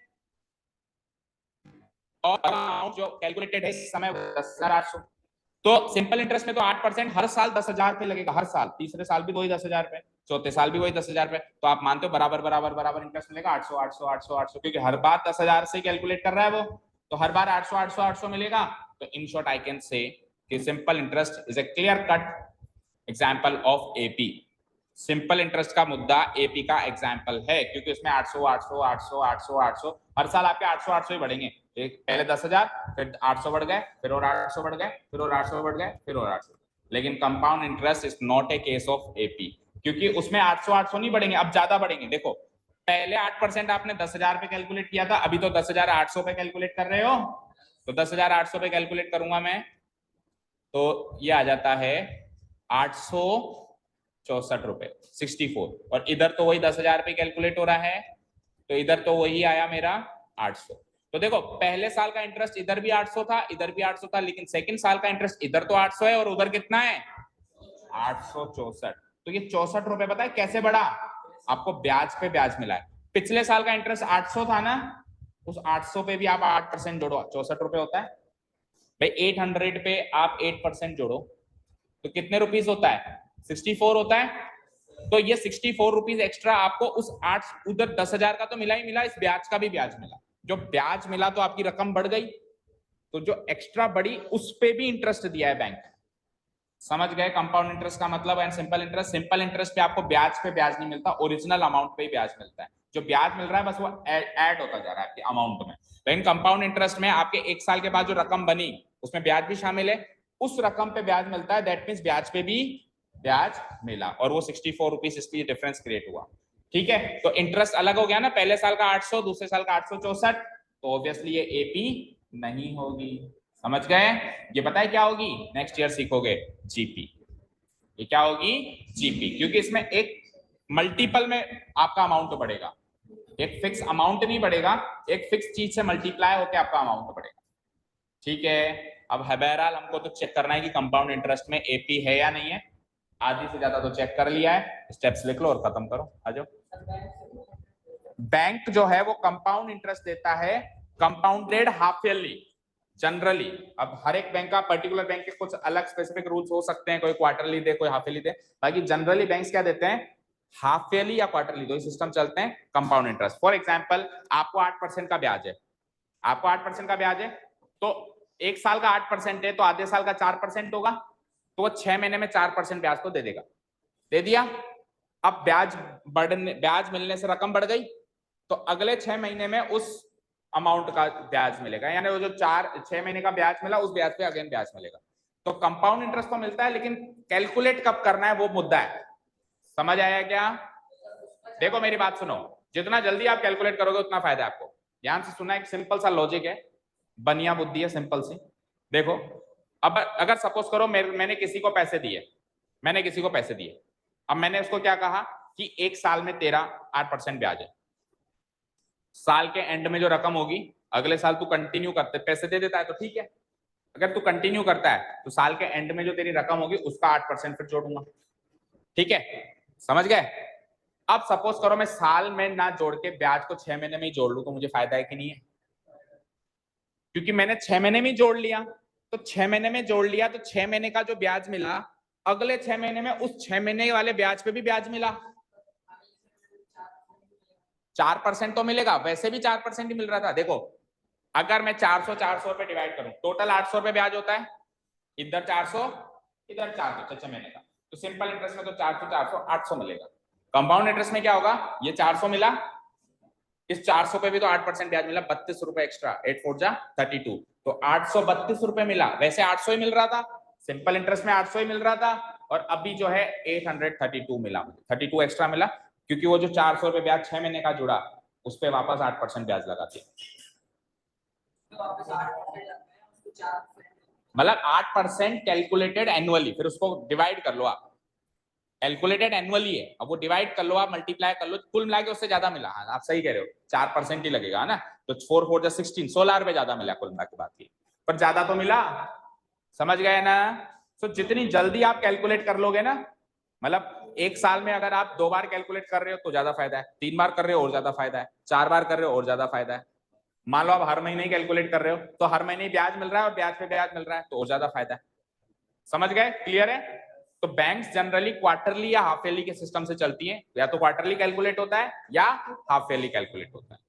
और अमाउंट जो कैलकुलेटेड है इस समय 10,800। तो सिंपल इंटरेस्ट में तो 8% हर साल 10,000 रुपए लगेगा, हर साल, तीसरे साल भी वही 10,000 रुपए, चौथे साल भी वही 10,000 रुपए। तो आप मानते हो बराबर बराबर बराबर इंटरेस्ट मिलेगा 800 800 800 800, क्योंकि हर बार 10,000 से कैलकुलेट कर रहा है वो, तो हर बार 800 800 800 मिलेगा। तो in short I can say कि simple interest is a clear cut example of AP. Simple interest का मुद्दा एपी का एग्जाम्पल है, क्योंकि उसमें 800 800 800 800 800 हर साल आपके 800 800 ही बढ़ेंगे। एक पहले 10,000, फिर 800 बढ़ गए, फिर और 800 बढ़ गए, फिर और 800 बढ़ गए, फिर और 800। लेकिन compound interest is not a case of AP, क्योंकि उसमें 800 800 नहीं बढ़ेंगे, अब ज्यादा बढ़ेंगे। देखो पहले 8% आपने 10,000 पे कैलकुलेट किया था, अभी तो 10,800 पे कैलकुलेट कर रहे हो। तो 10,800 पे कैलकुलेट करूंगा मैं, तो ये आ जाता है 864 रुपए 64, और इधर तो वही 10,000 पे कैलकुलेट हो रहा है, तो इधर तो वही आया मेरा 800। तो देखो पहले साल का इंटरेस्ट इधर भी 800 था, इधर भी 800 था, लेकिन सेकंड साल का इंटरेस्ट इधर तो 800 है और उधर कितना है 864। तो ये 64 रुपए पता है कैसे बढ़ा, आपको ब्याज पे ब्याज मिला है। पिछले साल का इंटरेस्ट 800 था ना, उस 800 पे भी आप 8% जोड़ो, 64 रुपए होता है भाई। 800 पे आप 8% जोड़ो तो कितने रुपीस होता है, 64 होता है। तो ये 64 रुपीज एक्स्ट्रा आपको उस 8, उधर 10,000 का तो मिला ही मिला, इस ब्याज का भी ब्याज मिला। जो ब्याज मिला तो आपकी रकम बढ़ गई, तो जो एक्स्ट्रा बढ़ी उस पे भी इंटरेस्ट दिया है बैंक। समझ गए कंपाउंड इंटरेस्ट का मतलब and simple interest. Simple interest पे आपको ब्याज पे ब्याज नहीं मिलता, ओरिजिनल अमाउंट पे ही ब्याज मिलता है। जो ब्याज मिल रहा है बस वो ऐड होता जा रहा है आपके अमाउंट में। लेकिन कंपाउंड इंटरेस्ट में आपके 1 साल के बाद जो रकम बनी उसमें ब्याज भी शामिल है, उस रकम पे ब्याज मिलता है, दैट मींस ब्याज पे भी ब्याज मिला, और वो 64 रुपीज इसलिए डिफरेंस क्रिएट हुआ। ठीक है, तो इंटरेस्ट अलग हो गया ना, पहले साल का 800, दूसरे साल का 864, तो ऑब्वियसली ये एपी नहीं होगी। समझ गए, ये पता है क्या होगी, नेक्स्ट ईयर सीखोगे, जीपी। ये क्या होगी, जीपी, क्योंकि इसमें एक मल्टीपल में आपका अमाउंट तो बढ़ेगा, एक फिक्स अमाउंट नहीं बढ़ेगा, एक फिक्स चीज से मल्टीप्लाई होकर आपका अमाउंट बढ़ेगा। ठीक है, अब है बहरहाल हमको तो चेक करना है कि कंपाउंड इंटरेस्ट में एपी है या नहीं है। आधी से ज्यादा तो चेक कर लिया है, स्टेप्स लिख लो और खत्म करो, आ जाओ। बैंक जो है वो कंपाउंड इंटरेस्ट देता है, कंपाउंडेड हाफ ईयरली जनरली। अब हर एक बैंक का, पर्टिकुलर बैंक के कुछ अलग स्पेसिफिक रूल्स हो सकते हैं, कोई क्वार्टरली दे, कोई हाफ ईयरली दे, बाकी जनरली बैंक्स क्या देते हैं, हाफ ईयरली या क्वार्टरली, दो ही सिस्टम चलते हैं कंपाउंड इंटरेस्ट। फॉर एग्जांपल आपको 8% का ब्याज है, आपको 8% का ब्याज है, तो एक साल का 8% है, तो आधे साल का 4% होगा, तो वो 6 महीने में 4% ब्याज तो दे देगा, दे दिया। अब ब्याज मिलने से रकम बढ़ गई, तो अगले 6 महीने में उस अमाउंट का ब्याज मिलेगा, यानी वो जो 6 महीने का ब्याज मिला उस ब्याज पे अगेन ब्याज मिलेगा। तो कंपाउंड इंटरेस्ट तो मिलता है, लेकिन कैलकुलेट कब करना है वो मुद्दा है। समझ आया क्या, देखो मेरी बात सुनो, जितना जल्दी आप कैलकुलेट करोगे उतना फायदा है आपको। ध्यान से सुना, एक सिंपल सा लॉजिक है, बनिया बुद्धि है सिंपल सी। देखो अब अगर सपोज करो मैंने किसी को पैसे दिए, मैंने किसी को पैसे दिए, अब मैंने उसको क्या कहा कि एक साल में तेरा 8% ब्याज है, साल के एंड में जो रकम होगी, अगले साल तू कंटिन्यू करते पैसे दे देता है तो ठीक है, अगर तू कंटिन्यू करता है तो साल के एंड में जो तेरी रकम होगी उसका 8% फिर जोड़ूंगा। ठीक है, समझ गए। अब सपोज करो मैं साल में ना जोड़ के ब्याज को 6 महीने में ही जोड़ लूं, तो मुझे फायदा है कि नहीं है, क्योंकि मैंने 6 महीने में जोड़ लिया, तो 6 महीने में जोड़ लिया तो 6 महीने का जो ब्याज मिला, अगले 6 महीने में उस 6 महीने वाले ब्याज पे भी ब्याज मिला, 4% तो मिलेगा, वैसे भी 4% ही मिल रहा था। देखो अगर मैं 400 पे डिवाइड करूं, टोटल 800 रुपए ब्याज होता है, इधर 400 इधर 400, 6 महीने का, तो सिंपल इंटरेस्ट में तो 400 400 800 मिलेगा। कंपाउंड इंटरेस्ट में क्या होगा, ये 400 मिला, इस 400 पे भी तो 8% ब्याज मिला, 32 रुपए एक्स्ट्रा, 8 4 जा 32, तो 832 रुपए मिला, वैसे 800 ही मिल रहा था, सिंपल इंटरेस्ट में 800 ही मिल रहा था, और अभी जो है 832 मिला, 32 एक्स्ट्रा मिला, क्योंकि वो जो 400 रुपए ब्याज 6 महीने का जुड़ा उस पर वापस 8% ब्याज लगा दिया। मतलब 8% कैलकुलेटेड एनुअली, फिर उसको डिवाइड कर लो आप, कैलकुलेटेड एनुअली है, अब वो डिवाइड कर लो आप, मल्टीप्लाई कर लो, कुल मिला के उससे ज्यादा मिला। आप सही कह रहे हो, 4% ही लगेगा ना, तो 4 4 जा 16, 16 रुपए ज्यादा मिला कुल मिला के बात की, पर ज्यादा तो मिला, समझ गए ना। तो जितनी जल्दी आप कैलकुलेट कर लोगे ना, मतलब एक साल में अगर आप 2 बार कैलकुलेट कर रहे हो तो ज्यादा फायदा है, 3 बार कर रहे हो और ज्यादा फायदा है, 4 बार कर रहे हो और ज्यादा फायदा है। मान लो आप हर महीने ही कैलकुलेट कर रहे हो तो हर महीने ब्याज मिल रहा है और ब्याज पे ब्याज मिल रहा है तो और ज्यादा फायदा है। समझ गए, क्लियर है। तो बैंक्स जनरली क्वार्टरली या हाफ ईयरली के सिस्टम से चलती है, या तो क्वार्टरली कैलकुलेट होता है या हाफ ईयरली कैलकुलेट होता है।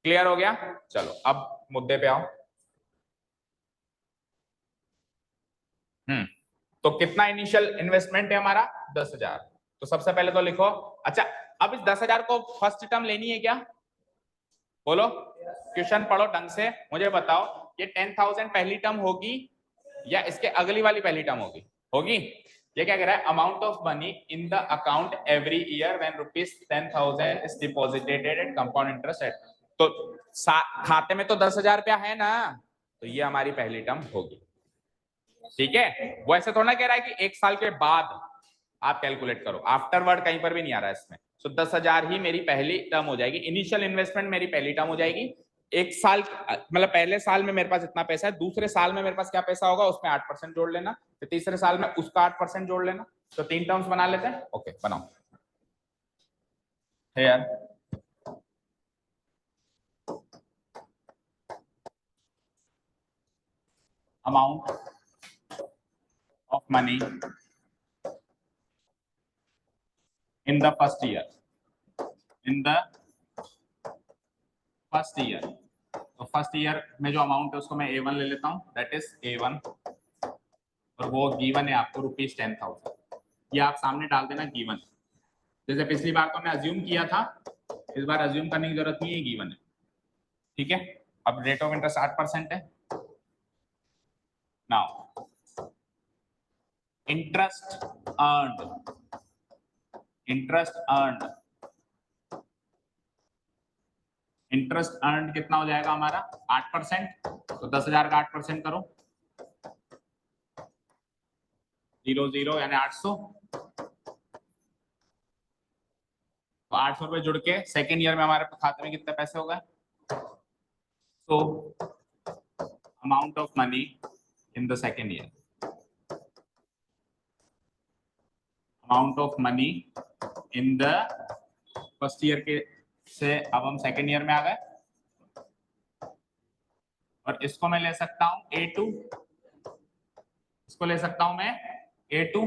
क्लियर हो गया, चलो अब मुद्दे पे आओ। तो कितना इनिशियल इन्वेस्टमेंट है हमारा, 10,000। तो सबसे पहले तो लिखो, अच्छा अब इस 10,000 को फर्स्ट टर्म लेनी है क्या, बोलो, क्वेश्चन पढ़ो ढंग से, मुझे बताओ ये 10,000 पहली टर्म होगी या इसके अगली वाली पहली टर्म होगी, होगी। ये क्या कह रहा है, amount of money in the account every year when ₹10,000 is deposited at compound interest at, तो खाते में तो 10,000 रुपया है ना, तो ये हमारी पहली टर्म होगी। ठीक है, वो ऐसे थोड़ा कह रहा है कि 1 साल के बाद आप कैलकुलेट करो, आफ्टरवर्ड कहीं पर भी नहीं आ रहा है इसमें। तो 10,000 ही मेरी पहली टर्म हो जाएगी, इनिशियल इन्वेस्टमेंट मेरी पहली टर्म हो जाएगी। एक साल मतलब पहले साल में मेरे पास इतना पैसा है, दूसरे साल में मेरे पास क्या पैसा होगा उसमें 8% जोड़ लेना, फिर तीसरे साल में उसका 8% जोड़ लेना, तो 3 टर्म्स बना लेते हैं। ओके बनाओ यार, amount of money in the first year, in the first year, तो फर्स्ट ईयर में जो अमाउंट है उसको मैं A1 ले लेता हूं, दैट इज A1, और वो गिवन है आपको ₹10,000, ये आप सामने डाल देना गिवन। जैसे पिछली बार तो मैं अज्यूम किया था, इस बार अज्यूम करने की जरूरत नहीं है, गिवन है। ठीक है, अब रेट ऑफ इंटरेस्ट 8% है। Now interest earned, interest earned, interest earned कितना हो जाएगा हमारा 8%, तो 10,000 का 8% करो, 0 यानी 800, तो 800 रुपए जुड़ के सेकेंड ईयर में हमारे खाते में कितने पैसे हो गए। तो amount of money in the second year, amount of money in the first year के से अब हम सेकेंड ईयर में आ गए, और इसको मैं ले सकता हूं A2, इसको ले सकता हूं मैं A2।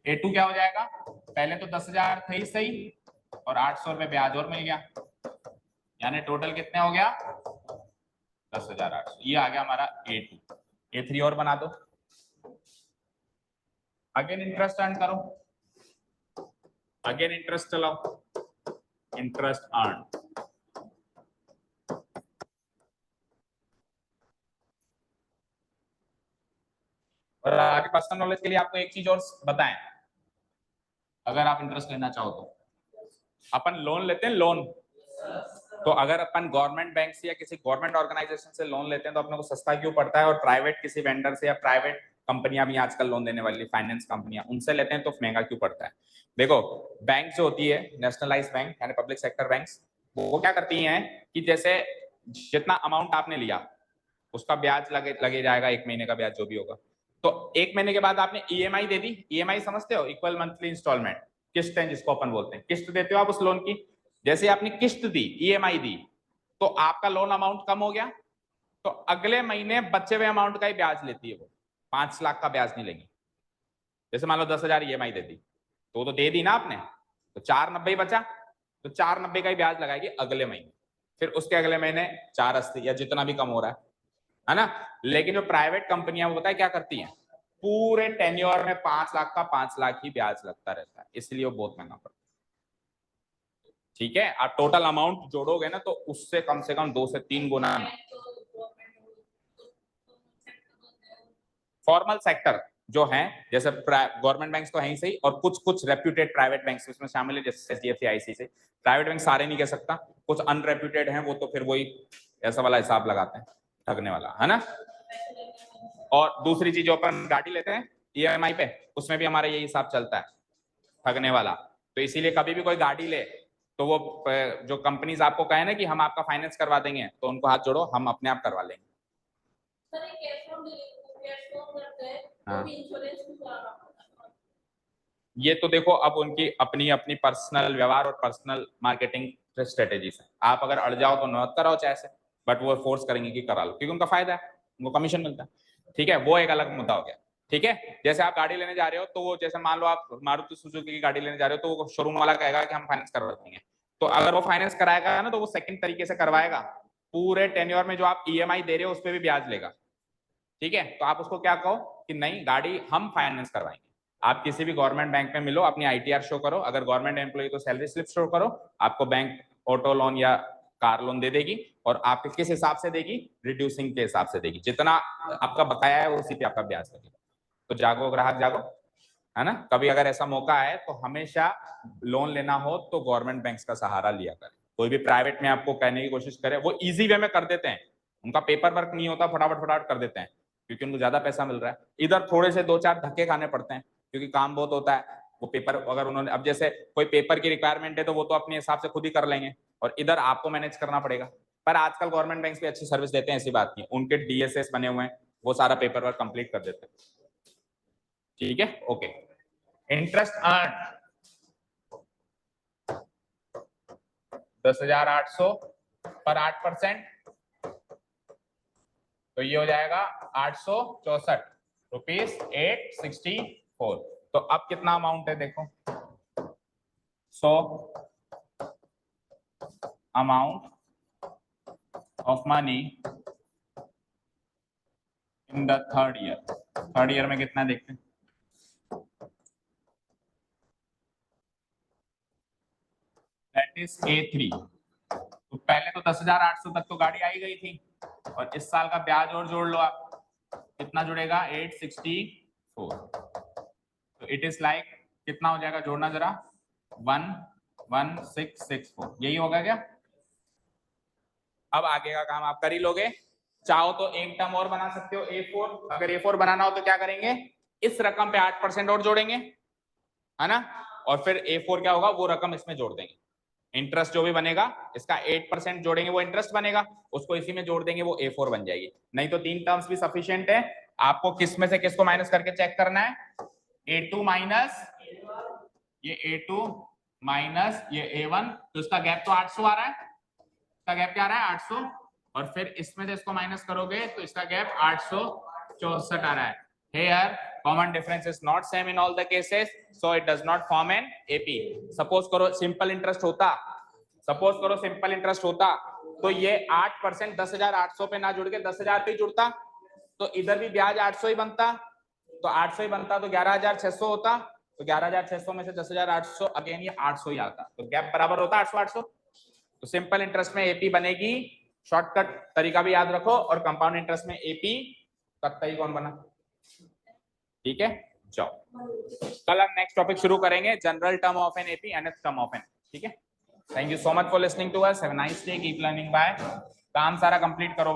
A2 क्या हो जाएगा, पहले तो 10,000 थे ही सही, और 800 रुपए ब्याज और मिल गया, यानी टोटल कितने हो गया 10,800, ये आ गया हमारा A2। A3 और बना दो, अगेन इंटरेस्ट अर्न करो, अगेन इंटरेस्ट चलाओ, इंटरेस्ट अर्न, और आगे पर्सनल नॉलेज के लिए आपको एक चीज और बताएं, अगर आप इंटरेस्ट लेना चाहो तो अपन लोन लेते हैं, लोन, तो अगर अपन गवर्नमेंट बैंक से या किसी गवर्नमेंट ऑर्गेनाइजेशन से लोन लेते हैं तो अपने को सस्ता क्यों पड़ता है, और प्राइवेट किसी वेंडर से या प्राइवेट कंपनियां भी आजकल लोन देने वाली फाइनेंस कंपनियां, उनसे लेते हैं तो महंगा क्यों पड़ता है। देखो बैंक जो होती है नेशनलाइज्ड बैंक यानी पब्लिक सेक्टर बैंक्स, वो क्या करती हैं कि जैसे जितना अमाउंट आपने लिया उसका ब्याज लगे जाएगा, 1 महीने का ब्याज जो भी होगा, तो 1 महीने के बाद आपने ईएमआई दे दी, ईएमआई समझते हो, इक्वल मंथली इंस्टॉलमेंट, किस्त है जिसको अपन बोलते हैं, किस्त देते हो आप उस लोन की, जैसे आपने किस्त दी, ईएमआई दी, तो आपका लोन अमाउंट कम हो गया, तो अगले महीने बचे हुए अमाउंट का ही ब्याज लेती है वो, 5 लाख का ब्याज नहीं लेंगे। जैसे मान लो 10,000 ईएमआई दे दी, तो दे दी ना आपने, तो 490 बचा, तो 490 का ही ब्याज लगाएगी अगले महीने, फिर उसके अगले महीने 480 या जितना भी कम हो रहा है ना। लेकिन जो प्राइवेट कंपनियां वो पता है क्या करती हैं, पूरे टेन्योर में 5 लाख का 5 लाख ही ब्याज लगता रहता है, इसलिए वो बहुत महंगा पड़ता है। ठीक है, आप टोटल अमाउंट जोड़ोगे ना तो उससे कम से कम 2 से 3 गुना। फॉर्मल सेक्टर, जो हैं, जैसे गवर्नमेंट बैंक्स तो है ही सही, और कुछ कुछ रेप्यूटेड प्राइवेट बैंक्स इसमें शामिल है, जैसे एचडीएफसी, आईसीआईसी। प्राइवेट बैंक सारे नहीं कह सकता, कुछ अनरेप्यूटेड हैं, वो तो फिर वही ऐसा वाला हिसाब लगाते हैं, ठगने वाला, है ना। और दूसरी चीज, जो अपन गाड़ी लेते हैं ईएमआई पे, उसमें भी हमारा यही हिसाब चलता है, ठगने वाला। तो इसीलिए कभी भी कोई गाड़ी ले तो वो जो कंपनीज आपको कहे ना कि हम आपका फाइनेंस करवा देंगे, तो उनको हाथ जोड़ो, हम अपने आप करवा लेंगे। हाँ। ये तो देखो अब उनकी अपनी अपनी पर्सनल व्यवहार और पर्सनल मार्केटिंग स्ट्रेटेजीज है। आप अगर अड़ जाओ तो मत कराओ चाहे से, बट वो फोर्स करेंगे कि करा लो, क्योंकि उनका फायदा है, उनको कमीशन मिलता है, ठीक है। वो एक अलग मुद्दा हो गया, ठीक है। जैसे आप गाड़ी लेने जा रहे हो, तो वो जैसे मान लो आप मारुति सुजुकी की गाड़ी लेने जा रहे हो, तो वो शोरूम वाला कहेगा कि हम फाइनेंस करवा देंगे, तो अगर वो फाइनेंस कराएगा ना, तो वो सेकंड तरीके से करवाएगा, पूरे टेन्योर में जो आप ईएमआई दे रहे हो उस पर भी ब्याज लेगा, ठीक है। तो आप उसको क्या कहो कि नहीं, गाड़ी हम फाइनेंस करवाएंगे। आप किसी भी गवर्नमेंट बैंक में मिलो, अपनी आईटीआर शो करो, अगर गवर्नमेंट एम्प्लॉय तो सैलरी स्लिप शो करो, आपको बैंक ऑटो लोन या कार लोन दे देगी, और आपके किस हिसाब से देगी, रिड्यूसिंग के हिसाब से देगी, जितना आपका बकाया है उसी पे आपका ब्याज लगेगा। तो जागो ग्राहक जागो, है ना। कभी अगर ऐसा मौका आए तो हमेशा लोन लेना हो तो गवर्नमेंट बैंक्स का सहारा लिया करें। कोई भी प्राइवेट में आपको कहने की कोशिश करे, वो इजी वे में कर देते हैं, उनका पेपर वर्क नहीं होता, फटाफट फटाफट कर देते हैं, क्योंकि उनको ज्यादा पैसा मिल रहा है। इधर थोड़े से 2-4 धक्के खाने पड़ते हैं, क्योंकि काम बहुत होता है। वो पेपर अगर उन्होंने, अब जैसे कोई पेपर की रिक्वायरमेंट है तो वो तो अपने हिसाब से खुद ही कर लेंगे, और इधर आपको मैनेज करना पड़ेगा। पर आजकल गवर्नमेंट बैंक भी अच्छी सर्विस देते हैं, ऐसी बात नहीं, उनके डीएसएस बने हुए हैं, वो सारा पेपर वर्क कंप्लीट कर देते हैं, ठीक है। ओके, इंटरेस्ट अर्न 10,800 पर 8%, तो ये हो जाएगा 864 ₹864। तो अब कितना अमाउंट है देखो, 100 amount of money in the third year. Third year में कितना देखते हैं, दैट इज A3। तो पहले तो 10,800 तक तो गाड़ी आई गई थी, और इस साल का ब्याज और जोड़ लो आप, कितना जुड़ेगा, 864। तो इट इज लाइक कितना हो जाएगा, जोड़ना जरा, 11664, यही होगा क्या। अब आगे का काम आप कर ही लोगे, चाहो तो एक टर्म और बना सकते हो A4। अगर A4 बनाना हो तो क्या करेंगे, इस रकम पे 8% और जोड़ेंगे, है ना, और फिर A4 क्या होगा, वो रकम इसमें जोड़ देंगे। इंटरेस्ट जो भी बनेगा इसका 8% जोड़ेंगे, वो इंटरेस्ट बनेगा, उसको इसी में जोड़ देंगे, वो A4 बन जाएगी। नहीं तो 3 टर्म्स भी सफिशिएंट है। आपको किस में से किसको माइनस करके चेक करना है, A2 माइनस ये A2 माइनस ये A1, तो इसका गैप तो 800 आ रहा है, इसका गैप क्या आ रहा है, 800, और फिर इसमें से इसको माइनस करोगे तो इसका गैप 864 आ रहा है। Here common difference is not same in all the cases, so it does not form an AP। Suppose करो सिंपल इंटरेस्ट होता, तो ये 8% 10,800 पे ना जुड़ के 10,000 पे ही जुड़ता, तो इधर भी ब्याज 800 ही बनता, तो 800 ही बनता, तो 11,600 होता, तो 11,600 में से 10,800, अगेन ये 800 ही आता, तो गैप बराबर होता 800-800। तो सिंपल इंटरेस्ट में एपी बनेगी, शॉर्टकट तरीका भी याद रखो, और कंपाउंड इंटरेस्ट में एपी कत्ता ही कौन बना, ठीक है। जाओ, कल हम नेक्स्ट टॉपिक शुरू करेंगे, general term of an AP, nth term of n, ठीक है। Thank you so much for listening to us, have a nice day, keep learning bye. काम सारा कंप्लीट करो।